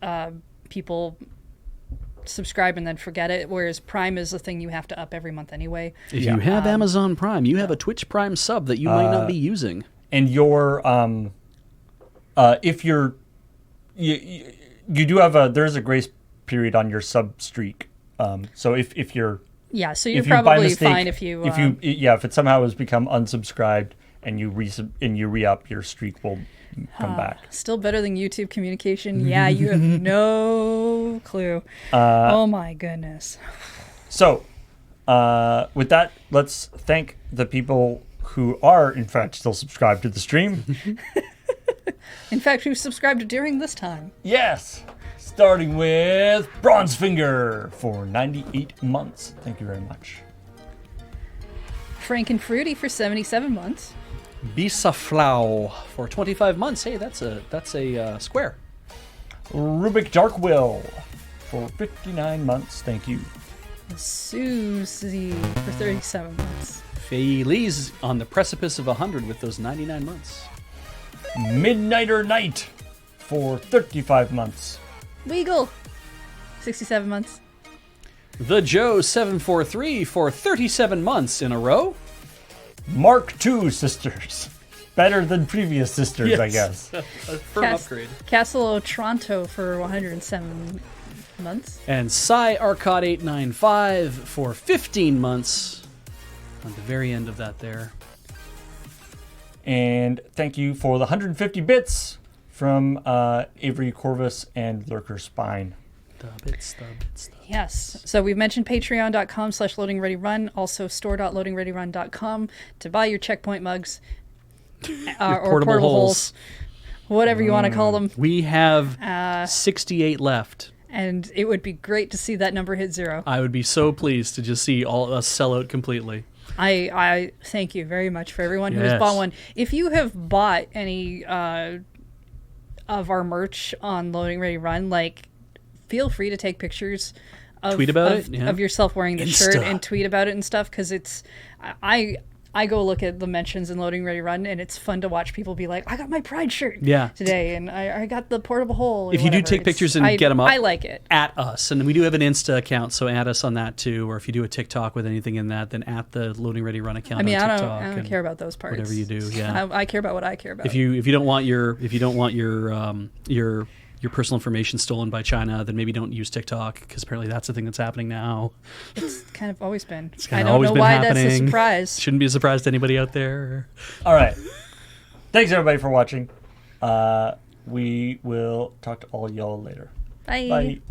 people subscribe and then forget it, whereas Prime is a thing you have to up every month anyway. If you have Amazon Prime, you have a Twitch Prime sub that you might not be using. And your if you're you do have there's a grace period on your sub streak. So if you're So you're if you by probably mistake, fine if you if it somehow has become unsubscribed and you re-up, your streak will come back. still better than YouTube communication. Yeah, you have no clue. Oh my goodness. So with that, let's thank the people who are in fact still subscribed to the stream. In fact, who subscribed during this time? Yes. Starting with Bronzefinger for 98 months. Thank you very much. Frank and Fruity for 77 months. Bisaflau for 25 months. Hey, that's a square. Rubik Darkwill for 59 months. Thank you. Susie for 37 months. Feliz on the precipice of 100 with those 99 months. Midnighter Knight for 35 months. Weagle, 67 months. The Joe 743 for 37 months in a row. Mark II Sisters. Better than previous sisters, I guess. A firm upgrade. Castle Otranto for 107 months. And Psy Arcade 895 for 15 months. On the very end of that there. And thank you for the 150 bits from Avery Corvus and Lurker Spine. The bits. Yes. So we've mentioned patreon.com/loadingreadyrun, also store.loadingreadyrun.com to buy your CheckPoint mugs or portable holes, whatever you want to call them. We have 68 left. And it would be great to see that number hit 0. I would be so pleased to just see all of us sell out completely. I thank you very much for everyone who has bought one. If you have bought any of our merch on Loading Ready Run, like, feel free to take pictures of, tweet about of yourself wearing the shirt and tweet about it and stuff, because it's I go look at the mentions in Loading Ready Run, and it's fun to watch people be like, I got my Pride shirt today, and I got the portable hole. If you do take pictures and get them up, I like it. At us. And we do have an Insta account, so add us on that too. Or if you do a TikTok with anything in that, then at the Loading Ready Run account on TikTok. I don't care about those parts. Whatever you do, yeah. I care about what I care about. If you don't want your personal information stolen by China, then maybe don't use TikTok, because apparently that's the thing that's happening now. It's kind of always been. I don't know why that's a surprise. Shouldn't be a surprise to anybody out there. All right. Thanks, everybody, for watching. We will talk to all y'all later. Bye. Bye.